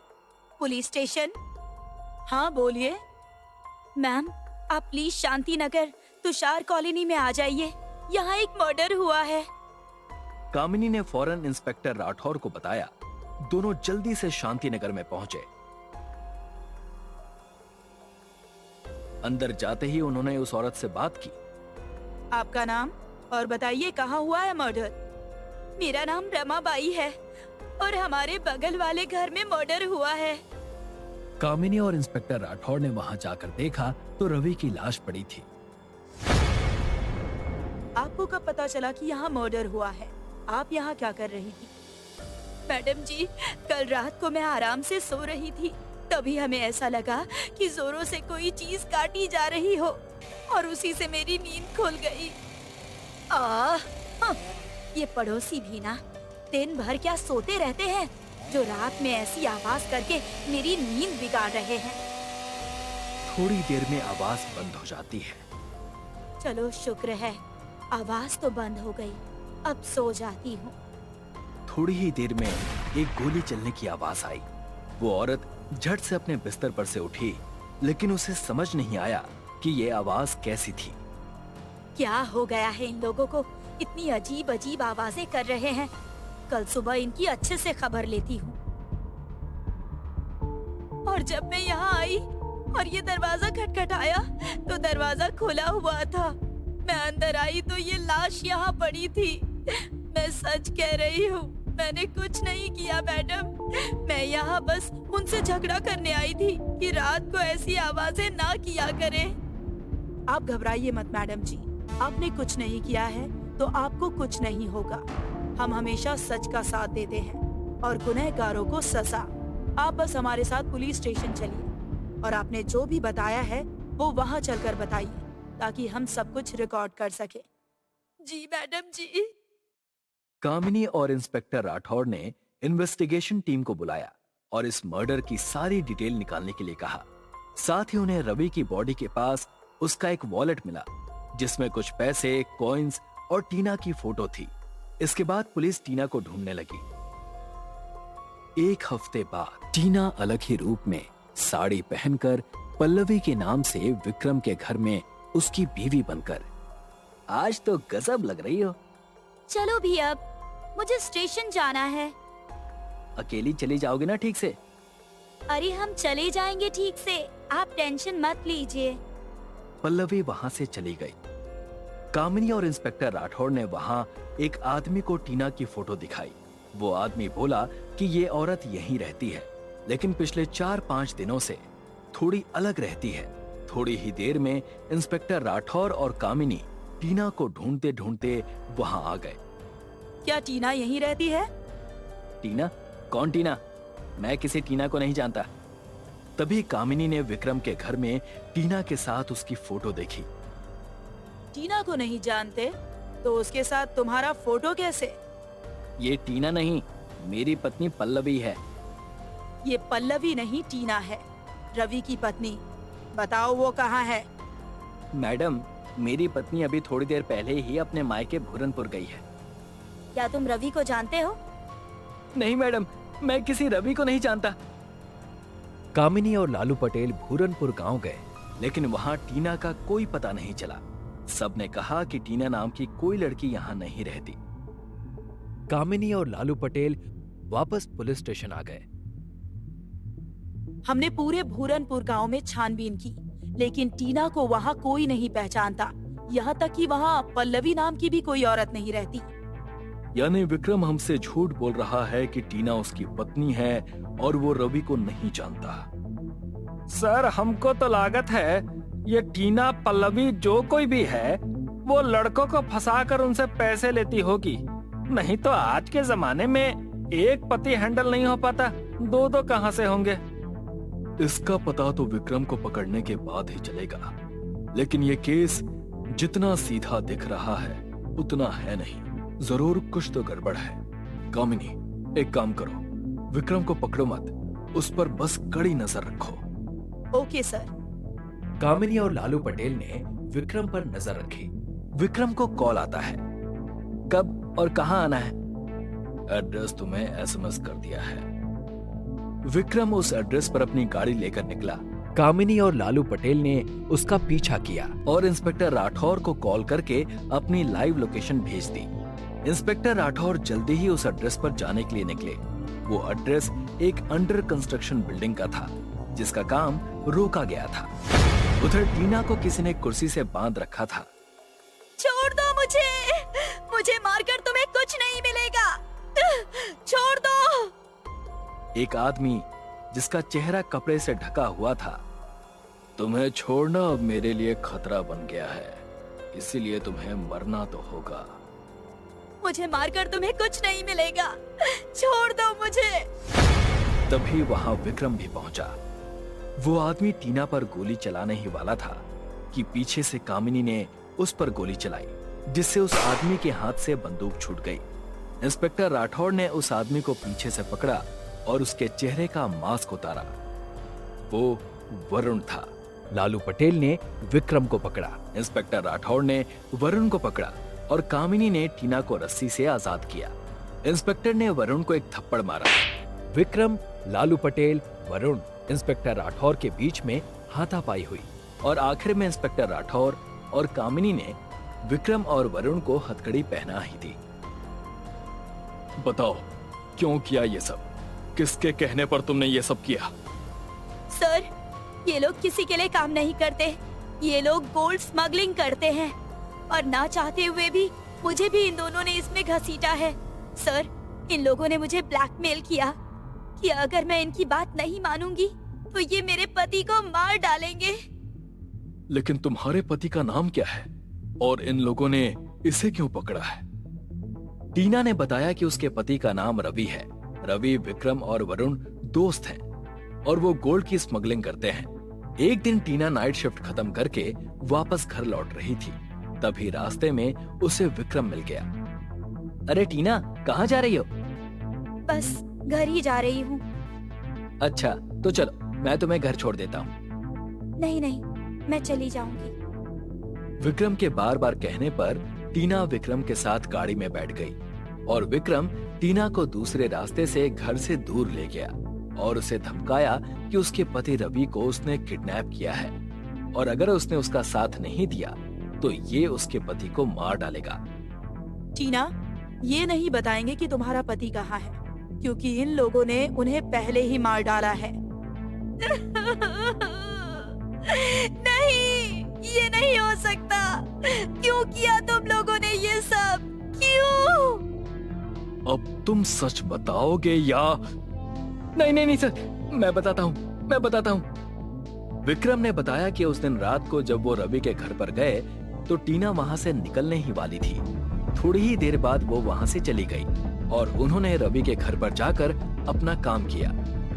police station. हाँ बोलिए। मैम, आप प्लीज शांति नगर तुषार कॉलोनी में आ जाइए, यहाँ एक मर्डर हुआ है। कामिनी ने फौरन इंस्पेक्टर राठौर को बताया। दोनों जल्दी से शांति नगर में पहुंचे। अंदर जाते ही उन्होंने उस औरत से बात की। आपका नाम और बताइए कहाँ हुआ है मर्डर? मेरा नाम रमाबाई है और हमारे बगल वाले घर में मर्डर हुआ है। कामिनी और इंस्पेक्टर राठौर ने वहां जाकर देखा तो रवि की लाश पड़ी थी। आपको कब पता चला कि यहाँ मर्डर हुआ है? आप यहाँ क्या कर रही थी? मैडम जी, कल रात को मैं आराम से सो रही थी, तभी हमें ऐसा लगा कि जोरों से कोई चीज काटी जा रही हो और उसी से मेरी नींद खुल गई। ये पड़ोसी भी ना दिन भर क्या सोते रहते हैं, जो रात में ऐसी आवाज करके मेरी नींद बिगाड़ रहे हैं। थोड़ी देर में आवाज बंद हो जाती है। चलो शुक्र है, आवाज तो बंद हो गई, अब सो जाती हूँ। थोड़ी ही देर में एक गोली चलने की आवाज आई। वो औरत झट से अपने बिस्तर पर से उठी, लेकिन उसे समझ नहीं आया कि ये आवाज कैसी थी। क्या हो गया है इन लोगों को, इतनी अजीब अजीब आवाजें कर रहे हैं। कल सुबह इनकी अच्छे से खबर लेती हूँ। और जब मैं यहाँ आई और ये दरवाजा खटखटाया तो दरवाजा खुला हुआ था। मैं अंदर आई तो ये लाश यहाँ पड़ी थी। मैं सच कह रही हूँ, मैंने कुछ नहीं किया मैडम। मैं यहाँ बस उनसे झगड़ा करने आई थी कि रात को ऐसी आवाजें ना किया करें। आप घबराइए मत मैडम जी, आपने कुछ नहीं किया है तो आपको कुछ नहीं होगा। हम हमेशा सच का साथ देते हैं और गुनहगारों को सजा। आप बस हमारे साथ पुलिस स्टेशन चलिए और आपने जो भी बताया है वो वहाँ चलकर बताइए, ताकि हम सब कुछ रिकॉर्ड कर सके। जी मैडम जी। कामिनी और इंस्पेक्टर राठौर ने इन्वेस्टिगेशन टीम को बुलाया और इस मर्डर की सारी डिटेल निकालने के लिए कहा। साथ ही उन्हें रवि की बॉडी के पास उसका एक वॉलेट मिला, जिसमें कुछ पैसे, कॉइन्स और टीना की फोटो थी। इसके बाद पुलिस टीना को ढूंढने लगी। एक हफ्ते बाद टीना अलग ही रूप में साड़ी पहनकर पल्लवी के नाम से विक्रम के घर में उसकी बीवी बनकर। आज तो गजब लग रही हो। चलो भी, अब मुझे स्टेशन जाना है। अकेली चली जाओगे ना ठीक से? अरे हम चले जाएंगे ठीक से, आप टेंशन मत लीजिए। पल्लवी वहां से चली गई। कामिनी और इंस्पेक्टर राठौर ने वहां एक आदमी को टीना की फोटो दिखाई। वो आदमी बोला कि ये औरत यहीं रहती है, लेकिन पिछले 4-5 दिनों से थोड़ी अलग रहती है। थोड़ी ही देर में इंस्पेक्टर राठौर और कामिनी टीना को ढूंढते ढूंढते वहां आ गए। क्या टीना यहीं रहती है? टीना? कौन टीना? मैं किसी टीना को नहीं जानता। तभी कामिनी ने विक्रम के घर में टीना के साथ उसकी फोटो देखी। टीना को नहीं जानते तो उसके साथ तुम्हारा फोटो कैसे? ये टीना नहीं, मेरी पत्नी पल्लवी है। ये पल्लवी नहीं, टीना है, रवि की पत्नी। बताओ वो कहाँ है? मैडम, मेरी पत्नी अभी थोड़ी देर पहले ही अपने मायके भूरनपुर गई है। क्या तुम रवि को जानते हो? नहीं मैडम, मैं किसी रवि को नहीं जानता। कामिनी और लालू पटेल भूरनपुर गांव गए, लेकिन वहां टीना का कोई पता नहीं चला। सबने कहा कि टीना नाम की कोई लड़की यहाँ नहीं रहती। कामिनी और लालू पटेल वापस पुलिस स्टेशन आ गए। हमने पूरे भूरनपुर गांव में छानबीन की, लेकिन टीना को वहाँ कोई नहीं पहचानता। यहाँ तक कि वहाँ पल्लवी नाम की भी कोई औरत नहीं रहती। यानी विक्रम हमसे झूठ बोल रहा है कि टीना उसकी पत्नी है और वो रवि को नहीं जानता। सर, हमको तो लागत है ये टीना पल्लवी जो कोई भी है वो लड़कों को फंसाकर उनसे पैसे लेती होगी। नहीं तो आज के जमाने में एक पति हैंडल नहीं हो पाता, दो कहां से होंगे। इसका पता तो विक्रम को पकड़ने के बाद ही चलेगा, लेकिन ये केस जितना सीधा दिख रहा है उतना है नहीं। जरूर कुछ तो गड़बड़ है। कामिनी, एक काम करो, विक्रम को पकड़ो मत, उस पर बस कड़ी नजर रखो। Okay sir. कामिनी और लालू पटेल ने विक्रम पर नजर रखी। विक्रम को कॉल आता है। कब और कहां आना है? एड्रेस तुम्हें एसएमएस कर दिया है। विक्रम उस एड्रेस पर अपनी गाड़ी लेकर निकला। कामिनी और लालू पटेल ने उसका पीछा किया और इंस्पेक्टर राठौर को कॉल करके अपनी लाइव लोकेशन भेज दी। इंस्पेक्टर राठौर जल्दी ही उस एड्रेस पर जाने के लिए निकले। वो एड्रेस एक अंडर कंस्ट्रक्शन बिल्डिंग का था जिसका काम रोका गया था। उधर टीना को किसी ने कुर्सी से बांध रखा था। छोड़ दो मुझे मारकर तुम्हें कुछ नहीं मिलेगा, छोड़ दो। एक आदमी जिसका चेहरा कपड़े से ढका हुआ था। तुम्हें छोड़ना अब मेरे लिए खतरा बन गया है, इसीलिए तुम्हें मरना तो होगा। मुझे मारकर तुम्हें कुछ नहीं मिलेगा, छोड़ दो मुझे। तभी वहां विक्रम भी पहुंचा। वो आदमी टीना पर गोली चलाने ही वाला था कि पीछे से कामिनी ने उस पर गोली चलाई, जिससे उस आदमी के हाथ से बंदूक छूट गई। इंस्पेक्टर राठौर ने उस आदमी को पीछे से पकड़ा और उसके चेहरे का मास्क उतारा। वो वरुण था। लालू पटेल ने विक्रम को पकड़ा, इंस्पेक्टर राठौर ने वरुण को पकड़ा और कामिनी ने टीना को रस्सी से आजाद किया। इंस्पेक्टर ने वरुण को एक थप्पड़ मारा। विक्रम, लालू पटेल, वरुण, इंस्पेक्टर राठौर के बीच में हाथापाई हुई और आखिर में इंस्पेक्टर राठौर और कामिनी ने विक्रम और वरुण को हथकड़ी पहना ही थी। बताओ क्यों किया ये सब? किसके कहने पर तुमने ये सब किया? सर, ये लोग किसी के लिए काम नहीं करते। ये लोग गोल्ड स्मगलिंग करते हैं और ना चाहते हुए भी मुझे भी इन दोनों ने इसमें घसीटा है। सर, इन लोगों ने मुझे ब्लैकमेल किया कि अगर मैं इनकी बात नहीं मानूंगी तो ये मेरे पति को मार डालेंगे। लेकिन तुम्हारे पति का नाम क्या है और इन लोगों ने इसे क्यों पकड़ा है? टीना ने बताया कि उसके पति का नाम रवि है। रवि, विक्रम और वरुण दोस्त हैं और वो गोल्ड की स्मगलिंग करते हैं। एक दिन टीना नाइट शिफ्ट खत्म करके वापस घर लौट रही थी। तभी रास्ते में उसे विक्रम मिल गया। अरे टीना, कहाँ जा रही हो? बस घर ही जा रही हूँ। अच्छा तो चलो, मैं तुम्हें घर छोड़ देता हूँ। नहीं नहीं, मैं चली जाऊंगी। विक्रम के बार बार कहने पर टीना विक्रम के साथ गाड़ी में बैठ गई और विक्रम टीना को दूसरे रास्ते से घर से दूर ले गया और उसे धमकाया कि उसके पति रवि को उसने किडनैप किया है और अगर उसने उसका साथ नहीं दिया तो ये उसके पति को मार डालेगा। टीना, ये नहीं बताएंगे कि तुम्हारा पति कहाँ है, क्योंकि इन लोगों ने उन्हें पहले ही मार डाला है। नहीं, ये नहीं हो सकता। क्यों किया तुम लोगों ने ये सब? क्यों? अब तुम सच बताओगे या? नहीं सर, मैं बताता हूँ। विक्रम ने बताया कि उस दिन रात को जब वो रवि के घर पर गए तो टीना वहां से निकलने ही वाली थी। थोड़ी ही देर बाद वो वहां से चली गई और उन्होंने रवि के घर पर जाकर अपना काम किया,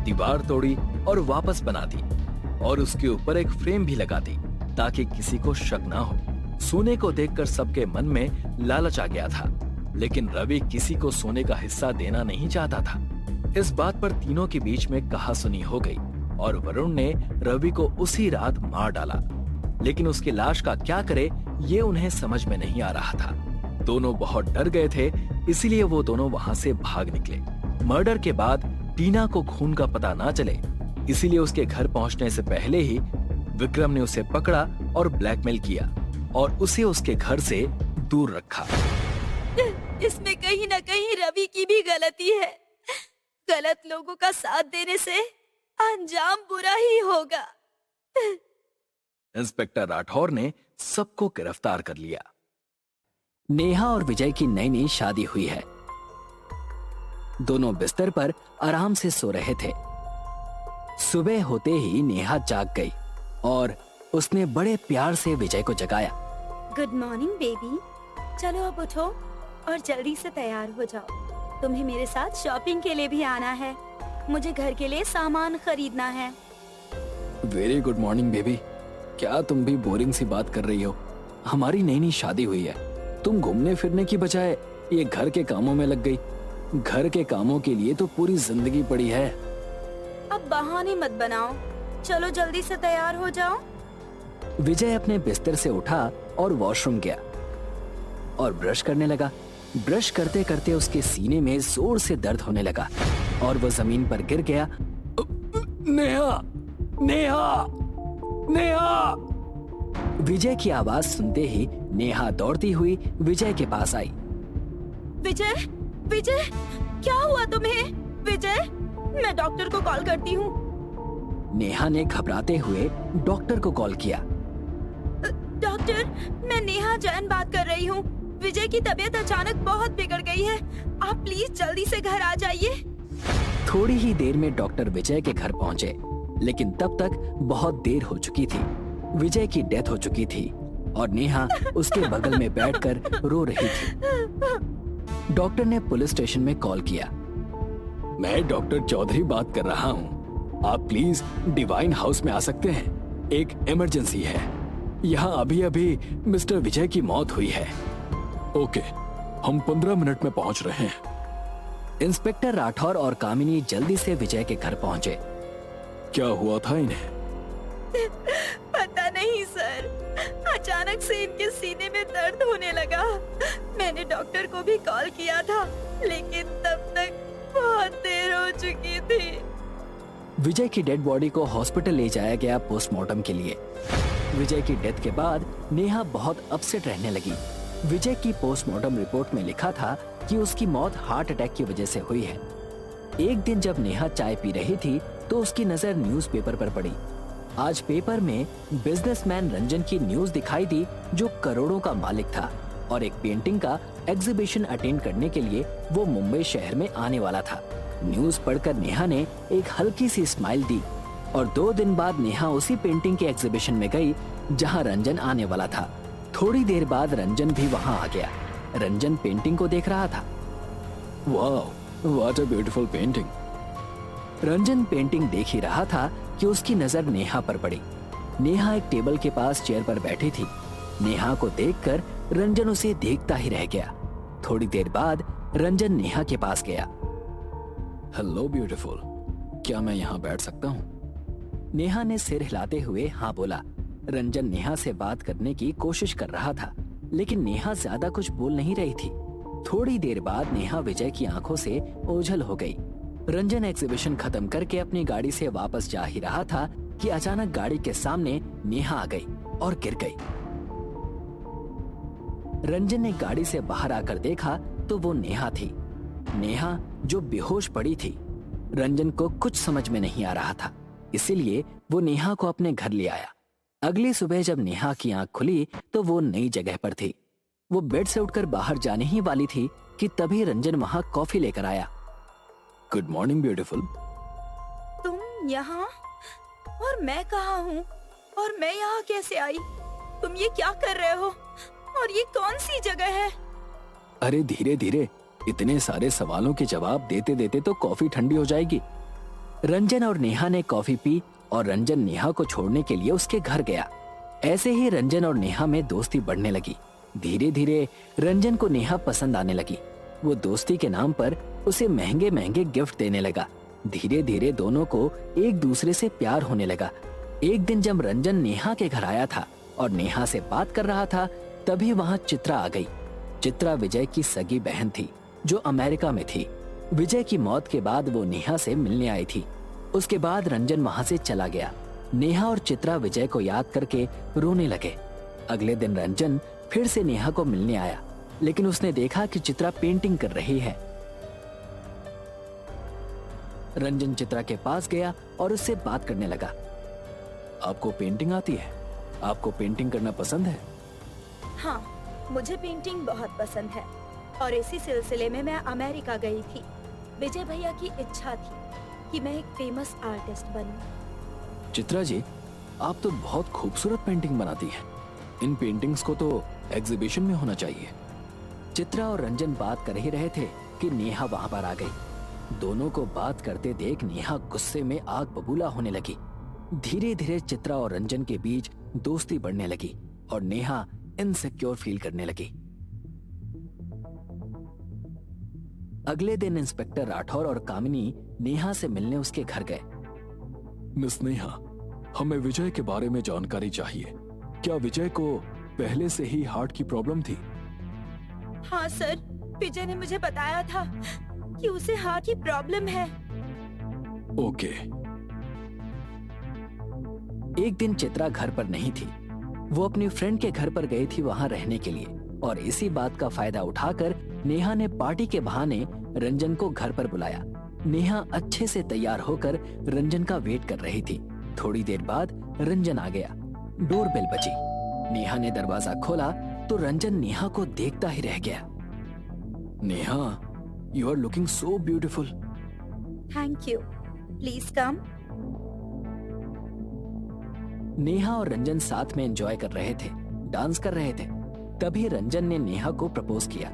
दीवार तोड़ी और वापस बना दी और उसके ऊपर एक फ्रेम भी लगा दी ताकि किसी को शक ना हो। सोने को देखकर सबके मन में लालच आ गया था, लेकिन रवि किसी को सोने का हिस्सा देना नहीं चाहता था। इस बात पर तीनों के बीच में कहासुनी हो गई और वरुण ने रवि को उसी रात मार डाला, लेकिन उसकी लाश का क्या करे ये उन्हें समझ में नहीं आ रहा था। दोनों बहुत डर गए थे, इसीलिए वो दोनों वहां से भाग निकले। मर्डर के बाद टीना को खून का पता ना चले, इसीलिए उसके घर पहुंचने से पहले ही विक्रम ने उसे पकड़ा और ब्लैकमेल किया और उसे उसके घर से दूर रखा। इसमें कहीं न कहीं रवि की भी गलती है। गलत लोगों का साथ देने से अंजाम बुरा ही होगा। इंस्पेक्टर राठौर ने सबको गिरफ्तार कर लिया। नेहा और विजय की नई नई शादी हुई है। दोनों बिस्तर पर आराम से सो रहे थे। सुबह होते ही नेहा जाग गई और उसने बड़े प्यार से विजय को जगाया। गुड मॉर्निंग बेबी, चलो अब उठो और जल्दी से तैयार हो जाओ। तुम्हें मेरे साथ शॉपिंग के लिए भी आना है। मुझे घर के लिए सामान खरीदना है। Very good morning baby. क्या तुम भी बोरिंग सी बात कर रही हो? हमारी नई नई शादी हुई है, तुम घूमने फिरने की बजाय ये घर के कामों में लग गई। घर के कामों के लिए तो पूरी जिंदगी पड़ी है। अब बहाने मत बनाओ, चलो जल्दी से तैयार हो जाओ। विजय अपने बिस्तर से उठा और वॉशरूम गया और ब्रश करने लगा। ब्रश करते करते उसके सीने में जोर से दर्द होने लगा और वह जमीन पर गिर गया। नेहा, नेहा, नेहा! विजय की आवाज सुनते ही नेहा दौड़ती हुई विजय के पास आई। विजय, विजय, क्या हुआ तुम्हें? विजय, मैं डॉक्टर को कॉल करती हूँ। नेहा ने घबराते हुए डॉक्टर को कॉल किया। डॉक्टर, मैं नेहा जैन बात कर रही हूँ। विजय की तबीयत अचानक बहुत बिगड़ गई है। आप प्लीज जल्दी से घर आ जाइए। थोड़ी ही देर में डॉक्टर विजय के घर पहुंचे, लेकिन तब तक बहुत देर हो चुकी थी। विजय की डेथ हो चुकी थी और नेहा उसके बगल में बैठकर रो रही थी। डॉक्टर ने पुलिस स्टेशन में कॉल किया। मैं डॉक्टर चौधरी बात कर रहा हूँ। आप प्लीज डिवाइन हाउस में आ सकते हैं? एक इमरजेंसी है। यहाँ अभी अभी मिस्टर विजय की मौत हुई है। ओके, हम 15 मिनट में पहुंच रहे हैं। इंस्पेक्टर राठौर और कामिनी जल्दी से विजय के घर पहुंचे। क्या हुआ था इन्हें? पता नहीं सर, अचानक से इनके सीने में दर्द होने लगा। मैंने डॉक्टर को भी कॉल किया था, लेकिन तब तक बहुत देर हो चुकी थी। विजय की डेड बॉडी को हॉस्पिटल ले जाया गया पोस्टमार्टम के लिए। विजय की डेथ के बाद नेहा बहुत अपसेट रहने लगी। विजय की पोस्टमार्टम रिपोर्ट में लिखा था कि उसकी मौत हार्ट अटैक की वजह से हुई है। एक दिन जब नेहा चाय पी रही थी तो उसकी नजर न्यूज़पेपर पर पड़ी। आज पेपर में बिजनेसमैन रंजन की न्यूज दिखाई दी, जो करोड़ों का मालिक था और एक पेंटिंग का एग्जीबिशन अटेंड करने के लिए वो मुंबई शहर में आने वाला था। न्यूज पढ़कर नेहा ने एक हल्की सी स्माइल दी और 2 दिन बाद नेहा उसी पेंटिंग के एग्जीबिशन में गई जहां रंजन आने वाला था। थोड़ी देर बाद रंजन भी वहां आ गया। रंजन पेंटिंग को देख रहा था। Wow, what a beautiful painting. Ranjan painting देख ही रहा था कि उसकी नजर नेहा पर पड़ी। नेहा एक टेबल के पास चेयर पर बैठी थी। नेहा को देखकर रंजन उसे देखता ही रह गया। थोड़ी देर बाद रंजन नेहा के पास गया। हेलो ब्यूटीफुल, क्या मैं यहाँ बैठ सकता हूँ? नेहा ने सिर हिलाते हुए हाँ बोला। रंजन नेहा से बात करने की कोशिश कर रहा था, लेकिन नेहा ज्यादा कुछ बोल नहीं रही थी। थोड़ी देर बाद नेहा विजय की आंखों से ओझल हो गई। रंजन एग्जीबिशन खत्म करके अपनी गाड़ी से वापस जा ही रहा था कि अचानक गाड़ी के सामने नेहा आ गई और गिर गई। रंजन ने गाड़ी से बाहर आकर देखा तो वो नेहा थी। नेहा जो बेहोश पड़ी थी। रंजन को कुछ समझ में नहीं आ रहा था, इसीलिए वो नेहा को अपने घर ले आया। अगली सुबह जब नेहा की आंख खुली तो वो नई जगह पर थी। वो बेड से उठकर बाहर जाने ही वाली थी कि तभी रंजन वहां कॉफी लेकर आया। Good morning beautiful. तुम यहाँ? और मैं कहाँ हूँ? और मैं यहाँ कैसे आई? तुम ये क्या कर रहे हो? और ये कौन सी जगह है? अरे धीरे धीरे, इतने सारे सवालों के जवाब देते देते तो कॉफी ठंडी हो जाएगी। रंजन और नेहा ने कॉफी पी और रंजन नेहा को छोड़ने के लिए उसके घर गया। ऐसे ही रंजन और नेहा में दोस्ती बढ़ने लगी। धीरे धीरे रंजन को नेहा पसंद आने लगी। वो दोस्ती के नाम पर उसे महंगे महंगे गिफ्ट देने लगा। धीरे धीरे दोनों को एक दूसरे से प्यार होने लगा। एक दिन जब रंजन नेहा के घर आया था और नेहा से बात कर रहा था, तभी वहाँ चित्रा आ गई। चित्रा विजय की सगी बहन थी जो अमेरिका में थी। विजय की मौत के बाद वो नेहा से मिलने आई थी। उसके बाद रंजन वहाँ से चला गया। नेहा और चित्रा विजय को याद करके रोने लगे। अगले दिन रंजन फिर से नेहा को मिलने आया, लेकिन उसने देखा कि चित्रा पेंटिंग कर रही है। रंजन चित्रा के पास गया और उससे बात करने लगा। आपको पेंटिंग आती है? आपको पेंटिंग करना पसंद है? हाँ, मुझे पेंटिंग बहुत पसंद है और इसी सिलसिले में मैं अमेरिका गई थी। विजय भैया की इच्छा थी कि मैं एक फेमस आर्टिस्ट बनूं। चित्रा जी, आप तो बहुत खूबसूरत पेंटिंग बनाती हैं। इन पेंटिंग्स को तो एग्जीबिशन में होना चाहिए। चित्रा और रंजन बात कर ही रहे थे कि नेहा वहां पर आ गई। दोनों को बात करते देख नेहा गुस्से में आग बबूला होने लगी। धीरे धीरे चित्रा और रंजन के बीच दोस्ती बढ़ने लगी और नेहा इनसिक्योर फील करने लगी। अगले दिन इंस्पेक्टर राठौर और कामिनी नेहा से मिलने उसके घर गए। मिस नेहा, हमें विजय के बारे में जानकारी चाहिए। क्या विजय को पहले से ही हार्ट की प्रॉब्लम थी? हाँ सर, विजय ने मुझे बताया था कि उसे हार्ट की प्रॉब्लम है। ओके। एक दिन चित्रा घर पर नहीं थी। वो अपनी फ्रेंड के घर पर गई थी वहां रहने के लिए, और इसी बात का फायदा उठाकर नेहा ने पार्टी के बहाने रंजन को घर पर बुलाया। नेहा अच्छे से तैयार होकर रंजन का वेट कर रही थी। थोड़ी देर बाद रंजन आ गया। डोरबेल बजी। नेहा ने दरवाजा खोला तो रंजन नेहा को देखता ही रह गया। Neha, you are looking so beautiful. Thank you, please come. Neha और रंजन साथ में एंजॉय कर रहे थे, डांस कर रहे थे। तभी रंजन ने नेहा को प्रपोज किया।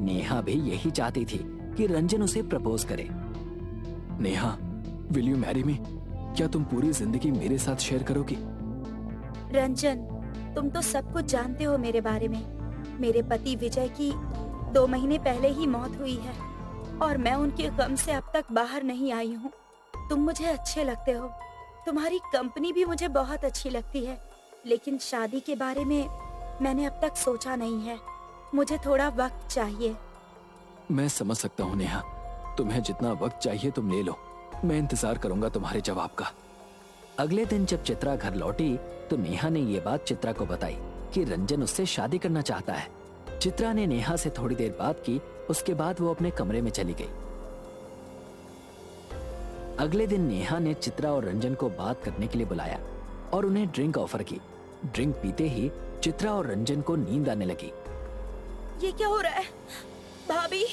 नेहा भी यही चाहती थी कि रंजन उसे प्रपोज करे। Neha, will you marry me? क्या तुम पूरी जिंदगी मेरे साथ शेयर करोगी? रंजन, तुम तो सब कुछ जानते हो मेरे बारे में। मेरे पति विजय की 2 महीने पहले ही मौत हुई है और मैं उनके गम से अब तक बाहर नहीं आई हूँ। तुम मुझे अच्छे लगते हो, तुम्हारी कंपनी भी मुझे बहुत अच्छी लगती है, लेकिन शादी के बारे में मैंने अब तक सोचा नहीं है। मुझे थोड़ा वक्त चाहिए। मैं समझ सकता हूँ नेहा, तुम्हें जितना वक्त चाहिए तुम ले लो। मैं इंतजार करूंगा तुम्हारे जवाब का। अगले दिन जब चित्रा घर लौटी तो नेहा ने ये बात चित्रा को बताई कि रंजन उससे शादी करना चाहता है। चित्रा ने नेहा से थोड़ी देर बात की, उसके बाद वो अपने कमरे में चली गई। अगले दिन नेहा ने चित्रा और रंजन को बात करने के लिए बुलाया और उन्हें ड्रिंक ऑफर की। ड्रिंक पीते ही चित्रा और रंजन को नींद आने लगी। ये क्या हो रहा है? भाभी,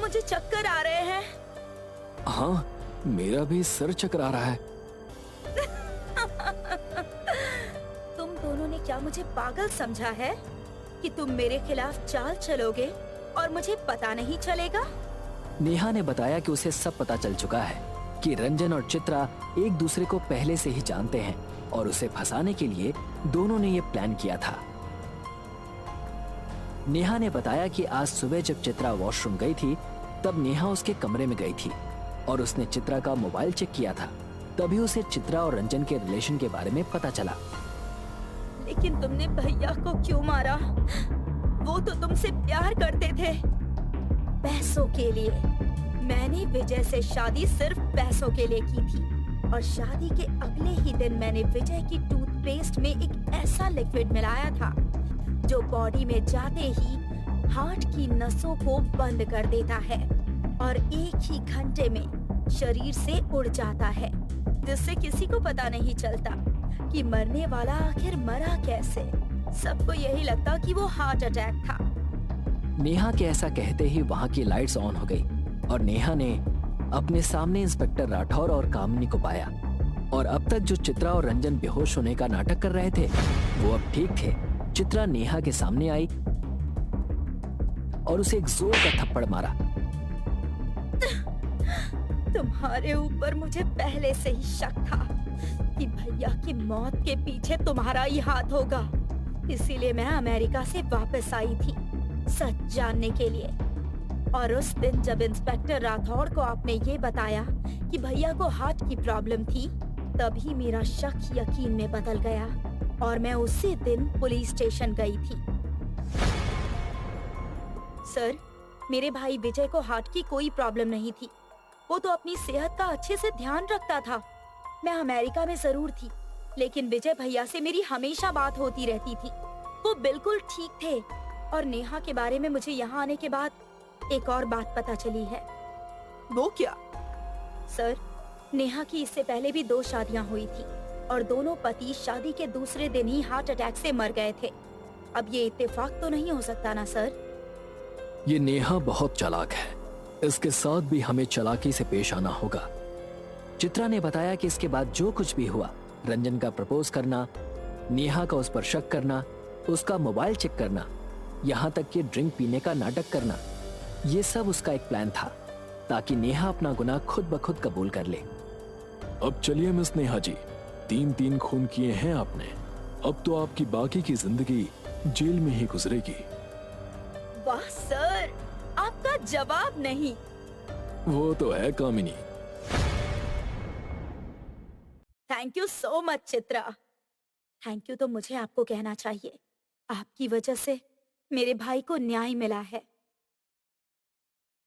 मुझे चक्कर आ रहे हैं। हाँ, मेरा भी सर चकरा रहा है। तुम दोनों ने क्या मुझे पागल समझा है कि तुम मेरे खिलाफ चाल चलोगे और मुझे पता नहीं चलेगा? नेहा ने बताया कि उसे सब पता चल चुका है कि रंजन और चित्रा एक दूसरे को पहले से ही जानते हैं और उसे फंसाने के लिए दोनों ने ये प्लान किया था। नेहा ने बताया कि आज सुबह जब चित्रा वॉशरूम गई थी तब नेहा उसके कमरे में गई थी और उसने चित्रा का मोबाइल चेक किया था। तभी उसे चित्रा और रंजन के रिलेशन के बारे में पता चला। लेकिन तुमने भैया को क्यों मारा? वो तो तुमसे प्यार करते थे, पैसों के लिए। मैंने विजय से शादी सिर्फ पैसों के लिए की थी और शादी के अगले ही दिन मैंने विजय की टूथपेस्ट में एक ऐसा लिक्विड मिलाया था जो बॉडी में जाते ही हार्ट की नसों को बंद कर देता है और एक ही घंटे में शरीर से उड़ जाता है, जिससे किसी को पता नहीं चलता कि मरने वाला आखिर मरा कैसे। सबको यही लगता कि वो हार्ट अटैक था। नेहा के ऐसा कहते ही वहाँ की लाइट्स ऑन हो गई और नेहा ने अपने सामने इंस्पेक्टर राठौर और कामिनी को पाया। और अब तक जो चित्रा और रंजन बेहोश होने का नाटक कर रहे थे वो अब ठीक थे। चित्रा नेहा के सामने आई और उसे एक जोर का थप्पड़ मारा। तुम्हारे ऊपर मुझे पहले से ही शक था कि भैया की मौत के पीछे तुम्हारा ही हाथ होगा, इसीलिए मैं अमेरिका से वापस आई थी सच जानने के लिए। और उस दिन जब इंस्पेक्टर राठौड़ को आपने ये बताया कि भैया को हार्ट की प्रॉब्लम थी, तभी मेरा शक यकीन में बदल गया और मैं उसी दिन पुलिस स्टेशन गई थी। सर, मेरे भाई विजय को हार्ट की कोई प्रॉब्लम नहीं थी। वो तो अपनी सेहत का अच्छे से ध्यान रखता था। मैं अमेरिका में जरूर थी, लेकिन विजय भैया से मेरी हमेशा बात होती रहती थी। वो बिल्कुल ठीक थे। और नेहा के बारे में मुझे यहाँ आने के बाद एक और बात पता चली है। वो क्या? सर, नेहा की इससे पहले भी 2 शादियाँ हुई थी और दोनों पति शादी के दूसरे दिन ही हार्ट अटैक से मर गए थे। अब ये इत्तेफाक तो नहीं हो सकता ना सर? ये नेहा बहुत चालाक है, इसके साथ भी हमें चालाकी से पेश आना होगा। चित्रा ने बताया कि इसके बाद जो कुछ भी हुआ, रंजन का प्रपोज करना, नेहा का उस पर शक करना, उसका मोबाइल चेक करना, यहाँ तक कि ड्रिंक पीने का नाटक करना, ये सब उसका एक प्लान था ताकि नेहा अपना गुनाह खुद ब खुद कबूल कर ले। अब चलिए मिस नेहा जी, 3 खून किए हैं आपने, अब तो आपकी बाकी की जिंदगी जेल में ही गुजरेगी। वाह सर, आपका जवाब नहीं। वो तो है Kamini. Thank you so much Chitra. Thank you तो मुझे आपको कहना चाहिए। आपकी वजह से मेरे भाई को न्याय मिला है।